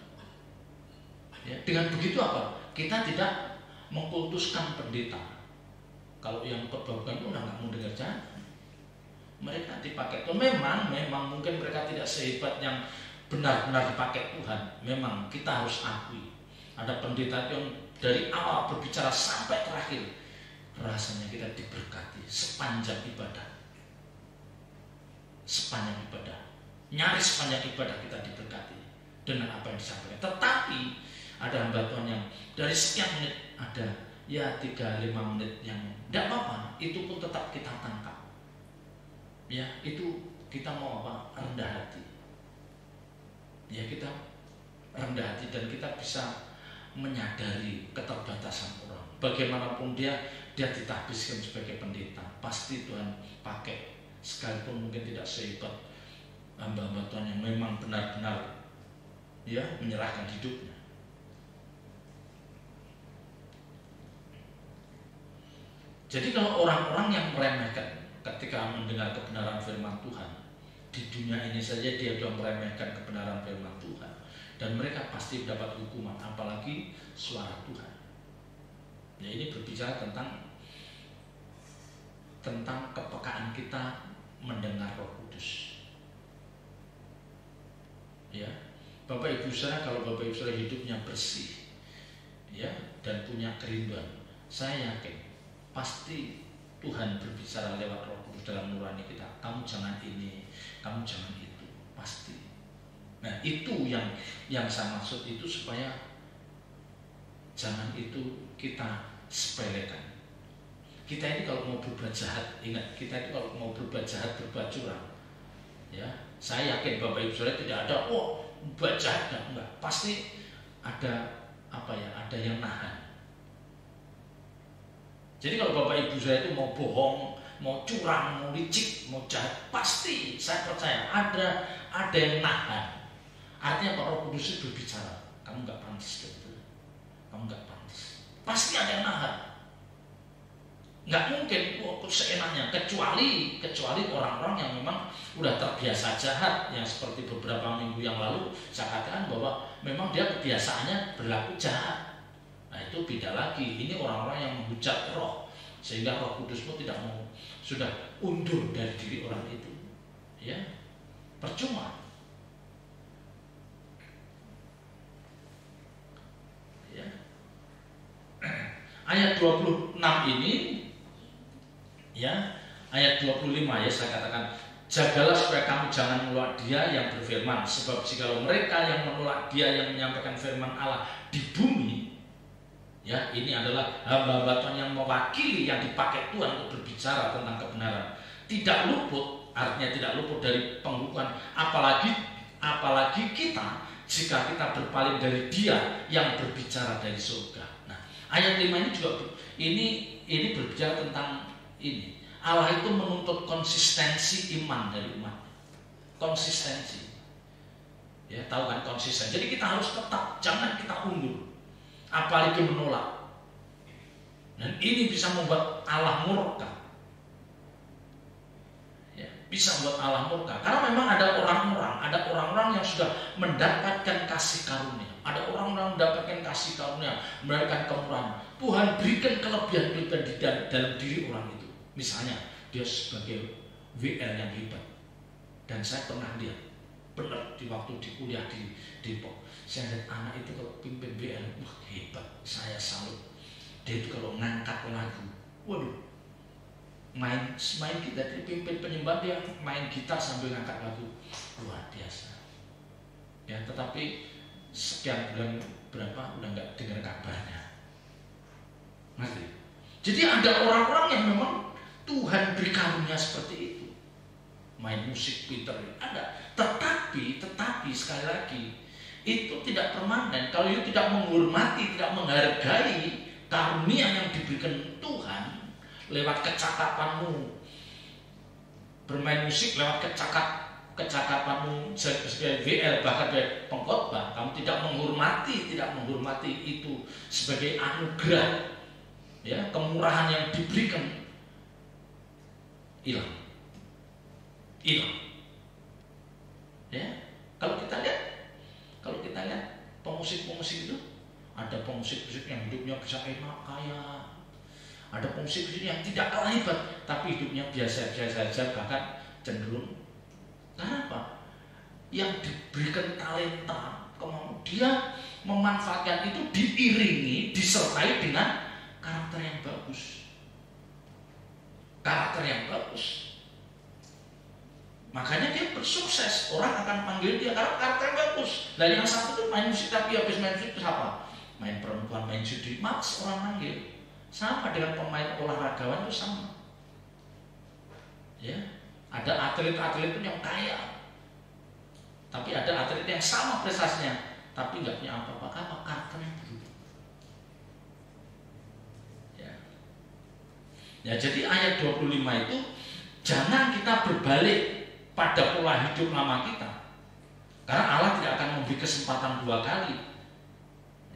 Ya, dengan begitu apa? Kita tidak mengkultuskan pendeta. Kalau yang khotbah bukan itu nggak mau dengar, jangan. Mereka dipakai Tuhan. Memang mungkin mereka tidak sehebat yang benar-benar dipakai Tuhan. Memang kita harus akui ada pendeta yang dari awal berbicara sampai terakhir rasanya kita diberkati sepanjang ibadah. Nyaris sepanjang ibadah kita diberkati dengan apa yang disampaikan. Tetapi ada hamba Tuhan yang dari sekian menit, ada ya 3-5 menit yang tidak apa-apa, itu pun tetap kita tangkap. Ya, itu kita mau apa? Rendah hati. Ya, kita rendah hati dan kita bisa menyadari keterbatasan orang. Bagaimanapun dia ditahbiskan sebagai pendeta, pasti Tuhan pakai, sekalipun mungkin tidak sehebat hamba-hamba Tuhan yang memang benar-benar ya menyerahkan hidupnya. Jadi kalau orang-orang yang meremehkan ketika mendengar kebenaran firman Tuhan, di dunia ini saja dia sudah meremehkan kebenaran firman Tuhan, dan mereka pasti dapat hukuman, apalagi suara Tuhan. Ya, ini berbicara tentang kepekaan kita mendengar Roh Kudus. Ya, Bapak Ibu saudara, kalau Bapak Ibu saudara hidupnya bersih, ya, dan punya kerinduan, saya yakin pasti Tuhan berbicara lewat Roh Kudus dalam nurani kita. Kamu jangan ini, kamu jangan itu, pasti. Nah, itu yang saya maksud itu, supaya jangan itu kita sepelekan. Kita ini kalau mau berbuat jahat, ingat, kita itu kalau mau berbuat jahat, berbuat curang, ya, saya yakin Bapak Ibu saudara tidak ada buat jahat, enggak, pasti ada apa ya, ada yang nahan. Jadi kalau Bapak Ibu saya itu mau bohong, mau curang, mau licik, mau jahat, pasti saya percaya ada yang nahan. Artinya Pak Roh Kudus itu berbicara, kamu nggak pantas gitu, kamu nggak pantas. Pasti ada yang nahan. Nggak mungkin seenaknya, kecuali orang-orang yang memang udah terbiasa jahat, yang seperti beberapa minggu yang lalu saya katakan bahwa memang dia kebiasaannya berlaku jahat. Nah itu beda lagi. Ini orang-orang yang menghujat roh, sehingga Roh Kudus pun tidak mau, sudah undur dari diri orang itu. Ya, percuma. Ya. Ayat 26 ini, ya, ayat 25 ya, saya katakan, jagalah supaya kamu jangan menolak Dia yang berfirman, sebab jikalau mereka yang menolak Dia yang menyampaikan firman Allah di bumi, ya, ini adalah hamba-hamba Tuhan yang mewakili, yang dipakai Tuhan untuk berbicara tentang kebenaran, tidak luput, artinya tidak luput dari penghukuman, apalagi kita jika kita berpaling dari Dia yang berbicara dari surga. Nah, ayat 5 ini juga ini berbicara tentang ini. Allah itu menuntut konsistensi iman dari umat. Konsistensi. Ya, tahu kan konsisten. Jadi kita harus tetap, jangan kita undur. Apalagi menolak. Dan ini bisa membuat Allah murka. Ya, bisa membuat Allah murka. Karena memang ada orang-orang yang sudah mendapatkan kasih karunia. Ada orang-orang mendapatkan kasih karunia, mendapatkan kemurahan. Tuhan berikan kelebihan-kelebihan di dalam diri orang itu. Misalnya dia sebagai WL yang hebat. Dan saya pernah lihat, benar di waktu di kuliah di Depok, saya lihat anak itu kalau pimpin WL, wah hebat, saya salut. Dia itu kalau ngangkat lagu, waduh, main kita di pimpin penyembah, dia main gitar sambil ngangkat lagu, luar biasa. Ya, tetapi sekian bulan berapa udah nggak dengar kabarnya. Ngerti? Jadi ada orang-orang yang memang Tuhan beri karunia seperti itu, main musik pinter ada, tetapi sekali lagi itu tidak permanen. Kalau itu tidak menghormati, tidak menghargai karunia yang diberikan Tuhan lewat kecakapanmu bermain musik, lewat kecakapanmu sebagai VL, bahkan sebagai pengkhotbah, kamu tidak menghormati itu sebagai anugerah, ya, kemurahan yang diberikan, hilang. Ya, kalau kita lihat pemusik itu, ada pemusik yang hidupnya bisa enak kaya, ada pemusik yang tidak kalah hebat tapi hidupnya biasa-biasa saja, bahkan cenderung. Karena apa? Yang diberikan talenta, kemampuan, dia memanfaatkan itu, diiringi, disertai dengan karakter yang bagus. Makanya dia bersukses, orang akan panggil dia karena karakter yang bagus. Dan yang satu itu main musik, tapi habis main musik itu apa? Main perempuan, main judi, maks orang manggil. Sama dengan pemain olahragawan itu sama. Ya, ada atlet-atlet itu yang kaya, tapi ada atlet yang sama prestasinya, tapi nggak punya apa-apa, karena karakternya berubah. Ya, jadi ayat 25 itu, jangan kita berbalik pada pola hidup lama kita, karena Allah tidak akan memberi kesempatan dua kali.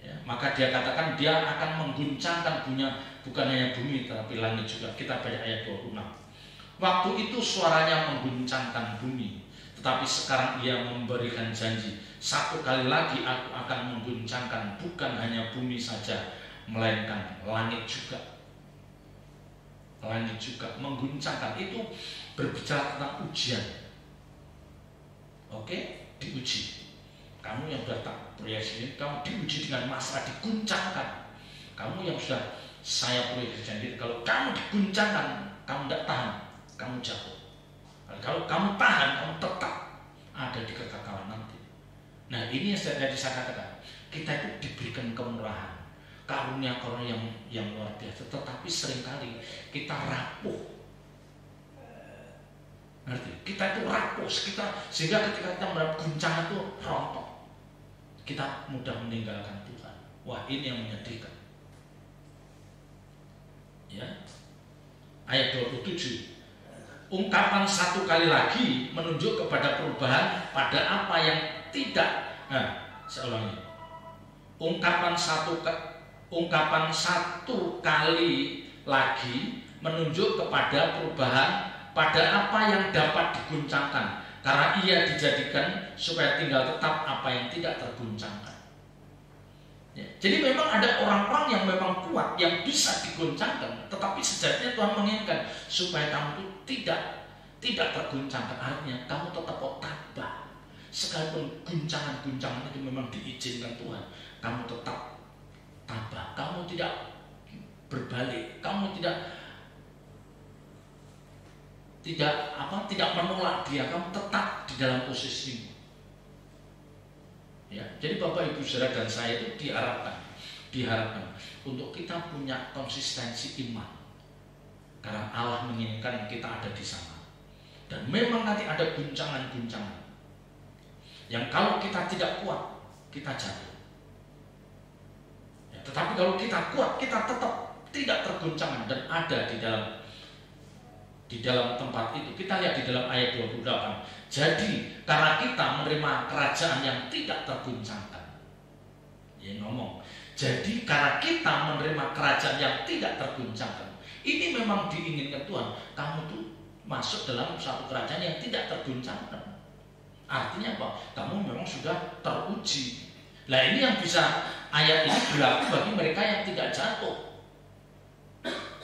Ya, maka dia katakan dia akan mengguncangkan bukan hanya bumi tetapi langit juga. Kita baca ayat 26. Waktu itu suaranya mengguncangkan bumi, tetapi sekarang ia memberikan janji, satu kali lagi aku akan mengguncangkan bukan hanya bumi saja, melainkan langit juga. Mengguncangkan itu berbicara tentang ujian. Oke, diuji. Kamu yang datang proyeksi ini, kamu diuji dengan masalah, diguncangkan. Kamu yang sudah saya proyeksi janji, kalau kamu diguncangkan, kamu tidak tahan, kamu jatuh. Kalau kamu tahan, kamu tetap ada di kekekalan nanti. Nah, ini yang saya katakan, kita itu diberikan kemurahan, karunia yang luar biasa, tetapi seringkali kita rapuh. Ngerti? Kita itu rapuh, sehingga ketika kita mendapat guncangan itu rontok, kita mudah meninggalkan Tuhan. Wah, ini yang menyedihkan. Ya, ayat 27, ungkapan satu kali lagi menunjuk kepada perubahan pada apa yang tidak. Saya ulangi. Ungkapan satu kali lagi menunjuk kepada perubahan pada apa yang dapat diguncangkan, karena ia dijadikan supaya tinggal tetap apa yang tidak terguncangkan. Ya, jadi memang ada orang-orang yang memang kuat, yang bisa diguncangkan, tetapi sejatinya Tuhan menginginkan supaya kamu itu tidak terguncangkan. Artinya kamu tetap tabah, sekalipun guncangan-guncangan itu memang diizinkan Tuhan, kamu tetap tabah, kamu tidak berbalik, kamu tidak menolak dia, kamu tetap di dalam posisimu. Ya, jadi Bapak Ibu Saudara dan saya itu diharapkan untuk kita punya konsistensi iman, karena Allah menginginkan kita ada di sana. Dan memang nanti ada guncangan-guncangan yang kalau kita tidak kuat, kita jatuh. Ya, tetapi kalau kita kuat, kita tetap tidak terguncangkan dan ada di dalam tempat itu. Kita lihat di dalam ayat 28. Jadi karena kita menerima kerajaan yang tidak terguncangkan. Ya ngomong. Jadi karena kita menerima kerajaan yang tidak terguncangkan. Ini memang diinginkan Tuhan. Kamu tuh masuk dalam satu kerajaan yang tidak terguncangkan. Artinya apa? Kamu memang sudah teruji. Nah ini yang bisa, ayat ini berlaku bagi mereka yang tidak jatuh.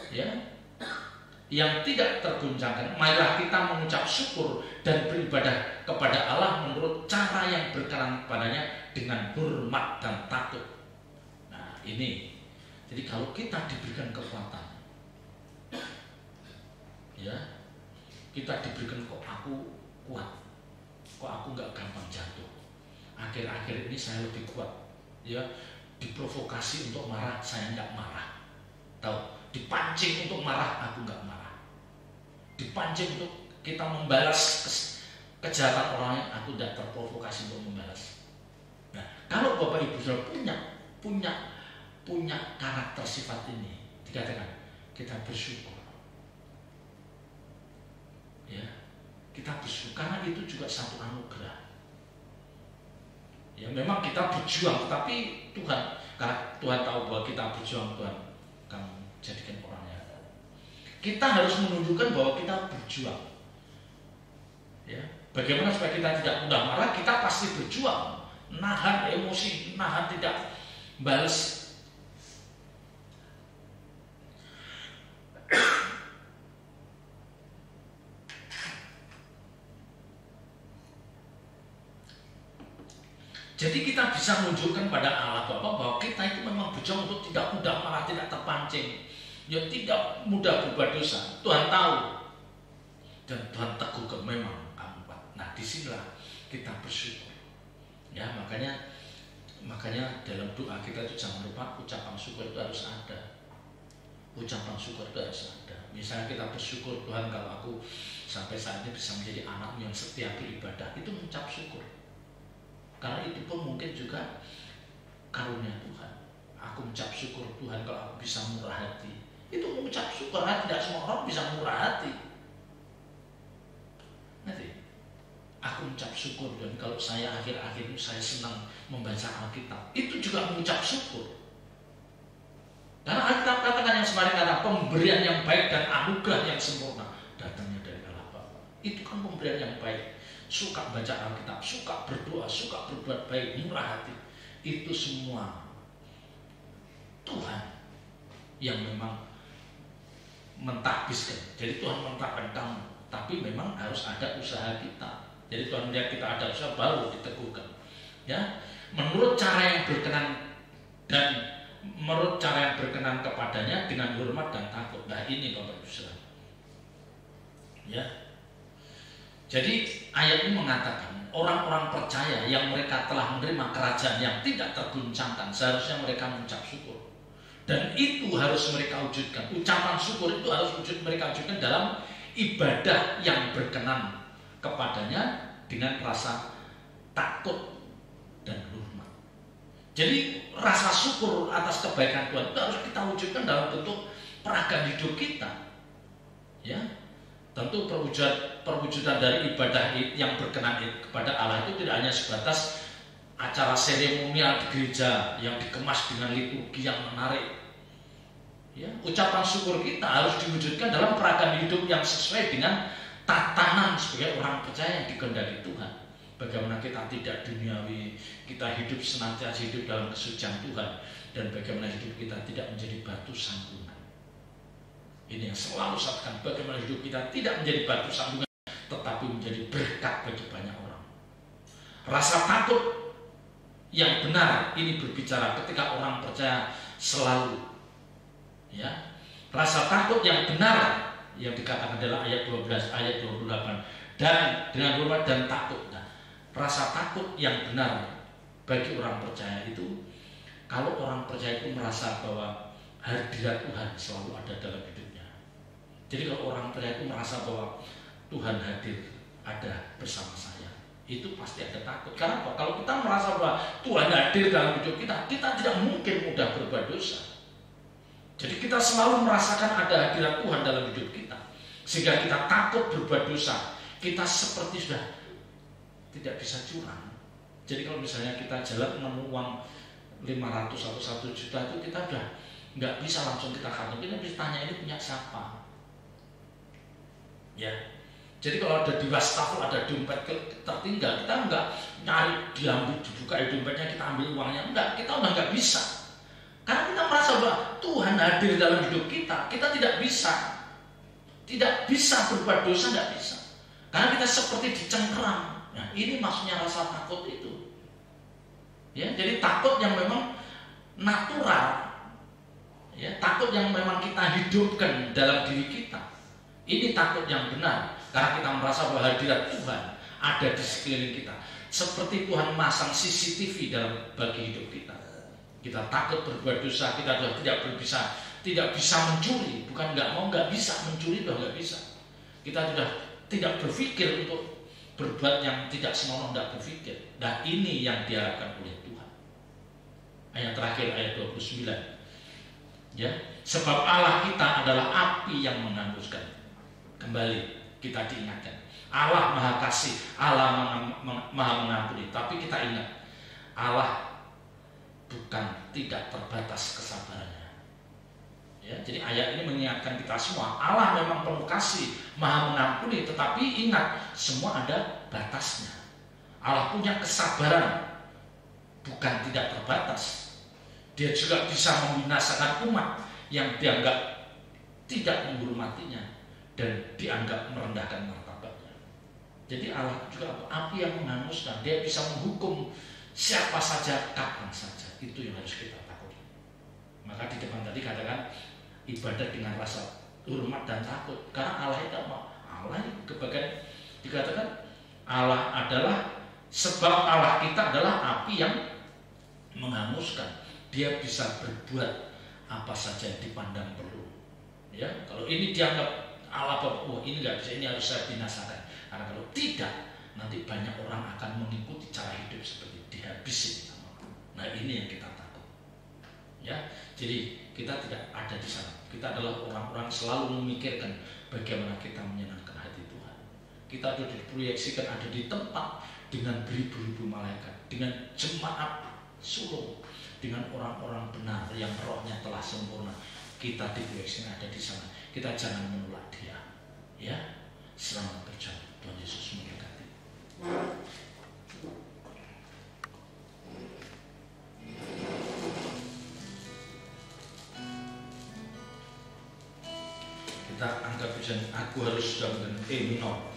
Ya, yang tidak terguncangkan. Marilah kita mengucap syukur dan beribadah kepada Allah menurut cara yang berkenan kepadanya dengan hormat dan takut. Nah ini, jadi kalau kita diberikan kekuatan, ya, kita diberikan kok aku kuat, kok aku nggak gampang jatuh. Akhir-akhir ini saya lebih kuat, ya, diprovokasi untuk marah saya nggak marah, tahu? Dipancing untuk marah, aku nggak marah. Dipancing untuk kita membalas kejahatan orang lain, aku tidak terprovokasi untuk membalas. Nah, kalau Bapak Ibu sudah punya karakter sifat ini, dikatakan kita bersyukur. Ya, kita bersyukur karena itu juga satu anugerah. Ya, memang kita berjuang, tapi karena Tuhan tahu bahwa kita berjuang, Tuhan kamu jadikan orangnya. Kita harus menunjukkan bahwa kita berjuang. Ya, bagaimana supaya kita tidak mudah marah? Kita pasti berjuang, nahan emosi, nahan tidak balas. Jadi kita bisa menunjukkan pada Allah Bapa bahwa kita itu memang berjuang untuk tidak mudah marah, tidak terpancing, ya tidak mudah berbuat dosa. Tuhan tahu dan Tuhan teguhkan memang kamu kuat. Nah disinilah kita bersyukur. Ya makanya dalam doa kita itu jangan lupa ucapan syukur itu harus ada. Ucapan syukur itu harus ada. Misalnya kita bersyukur, Tuhan kalau aku sampai saat ini bisa menjadi anak-Mu yang setia beribadah, itu mengucap syukur. Karena itu pun mungkin juga karunia Tuhan. Aku mengucap syukur Tuhan kalau aku bisa murah hati. Itu mengucap syukur, karena tidak semua orang bisa murah hati. Nanti aku mengucap syukur, dan kalau saya akhir-akhir ini saya senang membaca Alkitab, itu juga mengucap syukur. Karena Alkitab katakan yang semarin kata pemberian yang baik dan anugerah yang sempurna datangnya dari Allah Bapa. Itu kan pemberian yang baik. Suka baca Alkitab, suka berdoa, suka berbuat baik, murah hati. Itu semua Tuhan yang memang mentahbiskan. Jadi Tuhan mentahkan kamu, tapi memang harus ada usaha kita. Jadi Tuhan melihat kita ada usaha baru diteguhkan. Ya, menurut cara yang berkenan dan menurut cara yang berkenan kepadanya dengan hormat dan takut. Nah ini Bapak Ibu Saudara. Ya. Jadi ayat ini mengatakan orang-orang percaya yang mereka telah menerima kerajaan yang tidak terguncangkan, seharusnya mereka mengucap syukur. Dan itu harus mereka wujudkan. Ucapan syukur itu harus mereka wujudkan dalam ibadah yang berkenan kepadanya dengan rasa takut dan hormat. Jadi rasa syukur atas kebaikan Tuhan itu harus kita wujudkan dalam bentuk peragam hidup kita. Ya. Tentu perwujudan dari ibadah yang berkenan kepada Allah itu tidak hanya sebatas acara seremonial di gereja yang dikemas dengan liturgi yang menarik, Ya, ucapan syukur kita harus diwujudkan dalam peragam hidup yang sesuai dengan tatanan sebagai orang percaya yang dikehendaki Tuhan. Bagaimana kita tidak duniawi, kita hidup senantiasa hidup dalam kesucian Tuhan, dan bagaimana hidup kita tidak menjadi batu sandungan. Ini yang selalu saya katakan, bagaimana hidup kita tidak menjadi batu sandungan, tetapi menjadi berkat bagi banyak orang. Rasa takut yang benar ini berbicara ketika orang percaya selalu, ya, rasa takut yang benar yang dikatakan adalah ayat 12, ayat 28, dan dengan hormat dan takut. Nah, rasa takut yang benar bagi orang percaya itu, kalau orang percaya itu merasa bahwa hadirat Tuhan selalu ada dalam hidupnya. Jadi kalau orang percaya itu merasa bahwa Tuhan hadir, ada bersama saya, itu pasti ada takut. Karena apa? Kalau kita merasa bahwa Tuhan hadir dalam hidup kita, kita tidak mungkin mudah berbuat dosa. Jadi kita selalu merasakan ada hadirat Tuhan dalam hidup kita, sehingga kita takut berbuat dosa. Kita seperti sudah tidak bisa curang. Jadi kalau misalnya kita jalan nemu uang 500 atau 1 juta, itu kita udah nggak bisa langsung kita kantong. Kita bisa tanya, ini punya siapa? Ya. Jadi kalau ada di wastafel ada dompet tertinggal, kita nggak nyari diambil, dibuka dompetnya, kita ambil uangnya. Enggak, kita udah nggak bisa. Karena kita merasa bahwa Tuhan hadir dalam hidup kita, kita tidak bisa berbuat dosa, nggak bisa. Karena kita seperti dicengkeram. Nah, ini maksudnya rasa takut itu. Ya, jadi takut yang memang natural, ya, takut yang memang kita hidupkan dalam diri kita. Ini takut yang benar, karena kita merasa bahwa hadirat Tuhan ada di sekeliling kita. Seperti Tuhan masang CCTV dalam bagi hidup kita. Kita takut berbuat dosa, kita sudah tidak bisa mencuri, bukan nggak bisa mencuri, sudah nggak bisa. Kita sudah tidak berpikir untuk berbuat yang tidak senonoh, tidak berpikir. Nah, ini yang diharapkan oleh Tuhan. Ayat terakhir, ayat 29. Ya, sebab Allah kita adalah api yang menghanguskan. Kembali kita diingatkan, Allah Maha Kasih, Allah Maha Mengampuni. Tapi kita ingat, Allah bukan tidak terbatas kesabarannya. Ya, jadi ayat ini mengingatkan kita semua, Allah memang penuh kasih, Maha Mengampuni, tetapi ingat, semua ada batasnya. Allah punya kesabaran, bukan tidak terbatas. Dia juga bisa membinasakan umat yang dianggap tidak menghormatinya dan dianggap merendahkan martabatnya. Jadi Allah juga api yang menghanguskan. Dia bisa menghukum siapa saja, kapan saja. Itu yang harus kita takuti. Maka di depan tadi katakan ibadah dengan rasa hormat dan takut. Karena Allah itu apa? Allah ini kebagian dikatakan Allah adalah, sebab Allah kita adalah api yang menghanguskan. Dia bisa berbuat apa saja yang dipandang perlu. Ya, kalau ini dianggap Allah bahwa oh, ini nggak bisa, ini harus saya binasakan. Karena kalau tidak, nanti banyak orang akan mengikuti cara hidup seperti dihabisin sama Allah. Nah, ini yang kita takut. Ya, jadi kita tidak ada di sana. Kita adalah orang-orang selalu memikirkan bagaimana kita menyenangkan hati Tuhan. Kita sudah diproyeksikan ada di tempat dengan beribu-ribu malaikat, dengan jemaat sulung, dengan orang-orang benar yang rohnya telah sempurna. Kita diproyeksikan ada di sana. Kita jangan menolak Dia. Ya, selamat berjalan. Tuhan Yesus memberkati. Kita angkat pujian, aku harus sudah dengan E minor.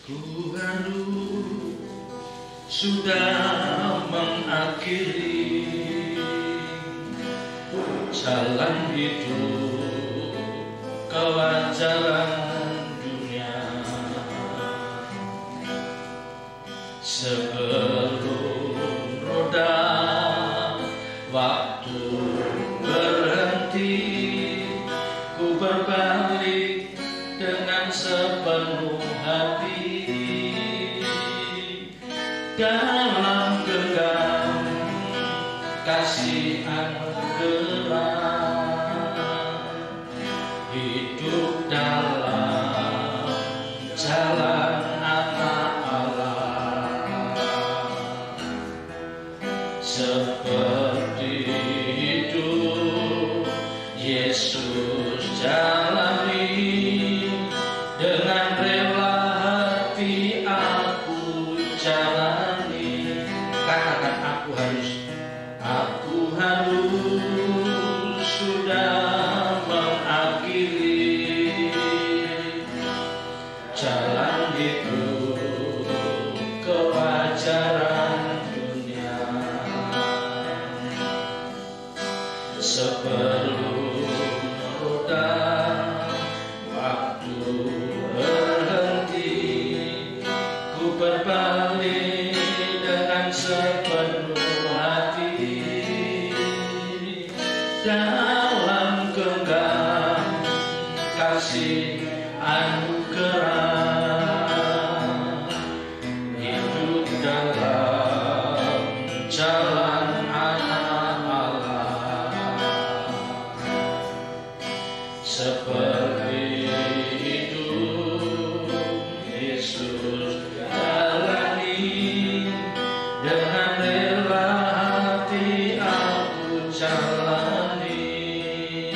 Ku harus sudah mengakhiri jalan hidup kewajaran dunia, sebelum roda waktu berhenti, ku berbalik dengan sepenuh hati dalam genggam kasih hidup dalam jalan anak Allah, seperti berbalik dengan sepenuh hati dalam genggam kasih anugerah, hidup dalam jalan anak Allah, seperti hidup Yesus jalani, dengan rela hati aku jalani,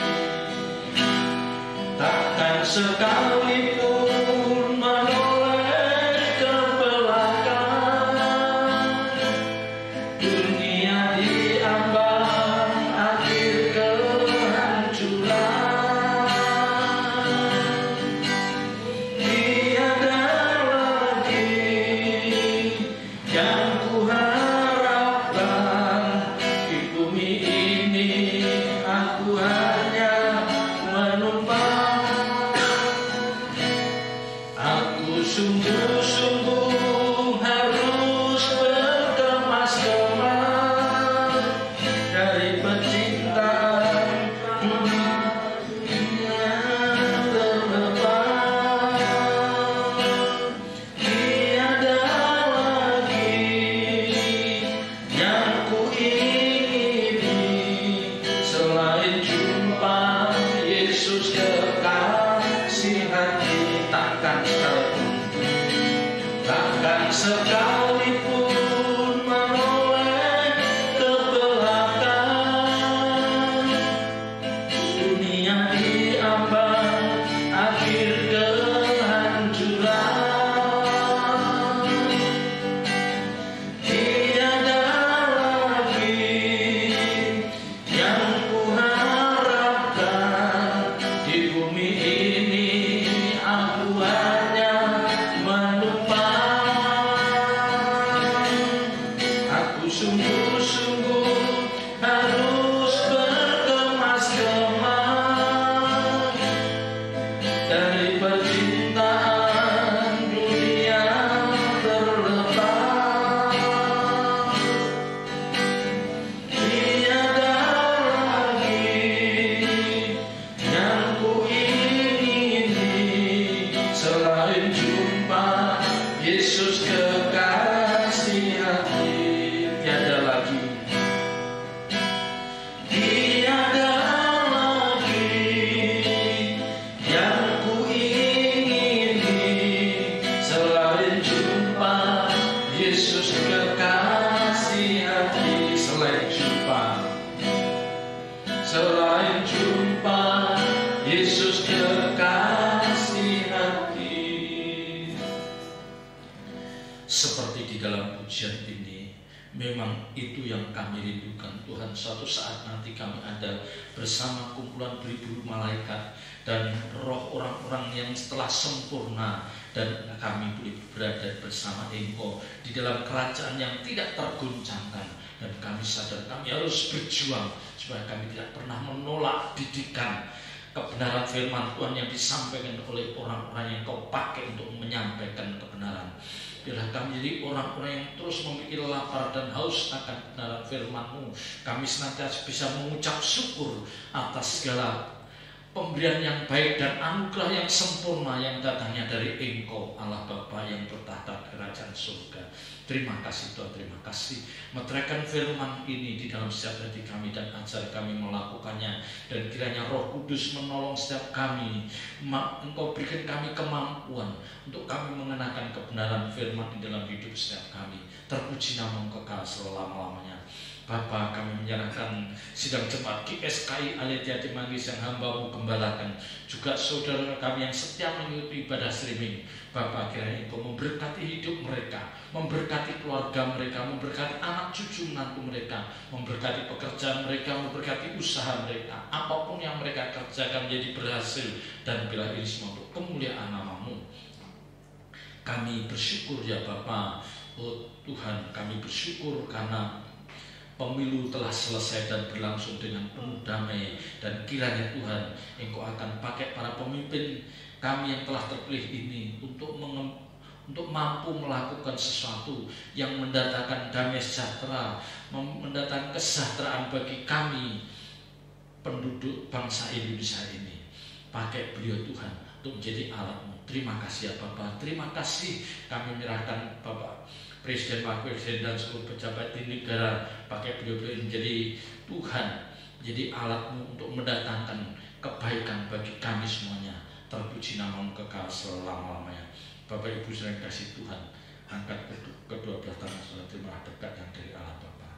takkan sekalipun menoleh ke belakang, dunia diambang akhir kehancuran, tiada lagi yang kuharapkan di bumi ini, aku hanya menumpang. Aku sungguh-sungguh harus berkemas-kemas dari percintaan dunia terlepas. Tiada lagi yang kuingini selain jumpa Yesus kekasih hati. Takkan sekalipun menoleh ke belakang, dunia diambang akhir kehancuran, tiada lagi yang kuharapkan di bumi ini, aku hanya menumpang. Aku sungguh-sungguh harus berkemas-kemas dari percintaan dunia terlepas. Tiada lagi yang kuingini selain jumpa Yesus kekasih hati. Tiada lagi, tiada lagi yang kuingini selain jumpa Yesus kekasih hati. Selain jumpa Yesus kekasih hati. Seperti di dalam pujian ini, memang itu yang kami rindukan Tuhan. Suatu saat nanti kami ada bersama kumpulan beribu malaikat dan roh orang-orang yang telah sempurna, dan kami boleh berada bersama Engkau di dalam kerajaan yang tidak tergoncangkan. Dan kami sadar kami harus berjuang supaya kami tidak pernah menolak didikan kebenaran firman Tuhan yang disampaikan oleh orang-orang yang Kau pakai untuk menyampaikan kebenaran. Biarlah kami jadi orang-orang yang terus memiliki lapar dan haus akan kebenaran firman-Mu. Kami senantiasa bisa mengucap syukur atas segala pemberian yang baik dan anugerah yang sempurna yang datangnya dari Engkau, Allah Bapa yang bertahta di kerajaan surga. Terima kasih Tuhan, terima kasih. Meteraikan firman ini di dalam setiap hati kami dan ajar kami melakukannya. Dan kiranya Roh Kudus menolong setiap kami. Engkau berikan kami kemampuan untuk kami mengenakan kebenaran firman di dalam hidup setiap kami. Terpuji nama kekal selama-lamanya. Bapa, kami menyerahkan sidang jemaat GSKI Aletheia Manggis yang hamba-Mu gembalakan, juga saudara kami yang setia mengikuti ibadah streaming. Bapa, kiranya Engkau memberkati hidup mereka, memberkati keluarga mereka, memberkati anak cucu menantu mereka, memberkati pekerjaan mereka, memberkati usaha mereka. Apapun yang mereka kerjakan menjadi berhasil, dan bila ini semua untuk kemuliaan nama-Mu. Kami bersyukur ya Bapa. Oh Tuhan, kami bersyukur karena pemilu telah selesai dan berlangsung dengan penuh damai. Dan kiranya Tuhan, Engkau akan pakai para pemimpin kami yang telah terpilih ini untuk untuk mampu melakukan sesuatu yang mendatangkan damai sejahtera, mendatangkan kesejahteraan bagi kami penduduk bangsa Indonesia ini. Pakai beliau Tuhan untuk menjadi alat-Mu. Terima kasih ya Bapak, terima kasih kami menyerahkan Bapak Presiden, Wakil Presiden dan seluruh pejabat di negara. Pakai beliau-beliau menjadi Tuhan, menjadi alat-Mu untuk mendatangkan kebaikan bagi kami semuanya. Terpuji nama-Mu kekal selama-lamanya. Bapak Ibu sering kasih Tuhan, angkat kedua belah tangan saudara, terima berkat yang dari Allah Bapa.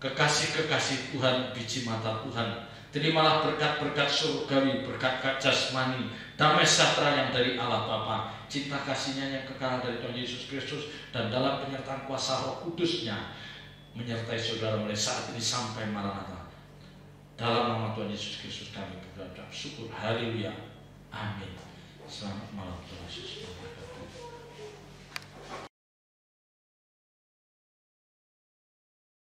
Kekasih-kekasih Tuhan, biji mata Tuhan, terimalah berkat-berkat surgawi, berkat jasmani, damai sejahtera yang dari Allah Bapa, cinta kasih-Nya yang kekal dari Tuhan Yesus Kristus, dan dalam penyertaan kuasa Roh Kudus-Nya menyertai saudara mulai saat ini sampai Maranatha. Dalam nama Tuhan Yesus Kristus kami berdoa, syukur, haleluya, amin. Selamat malam Tuhan Yesus.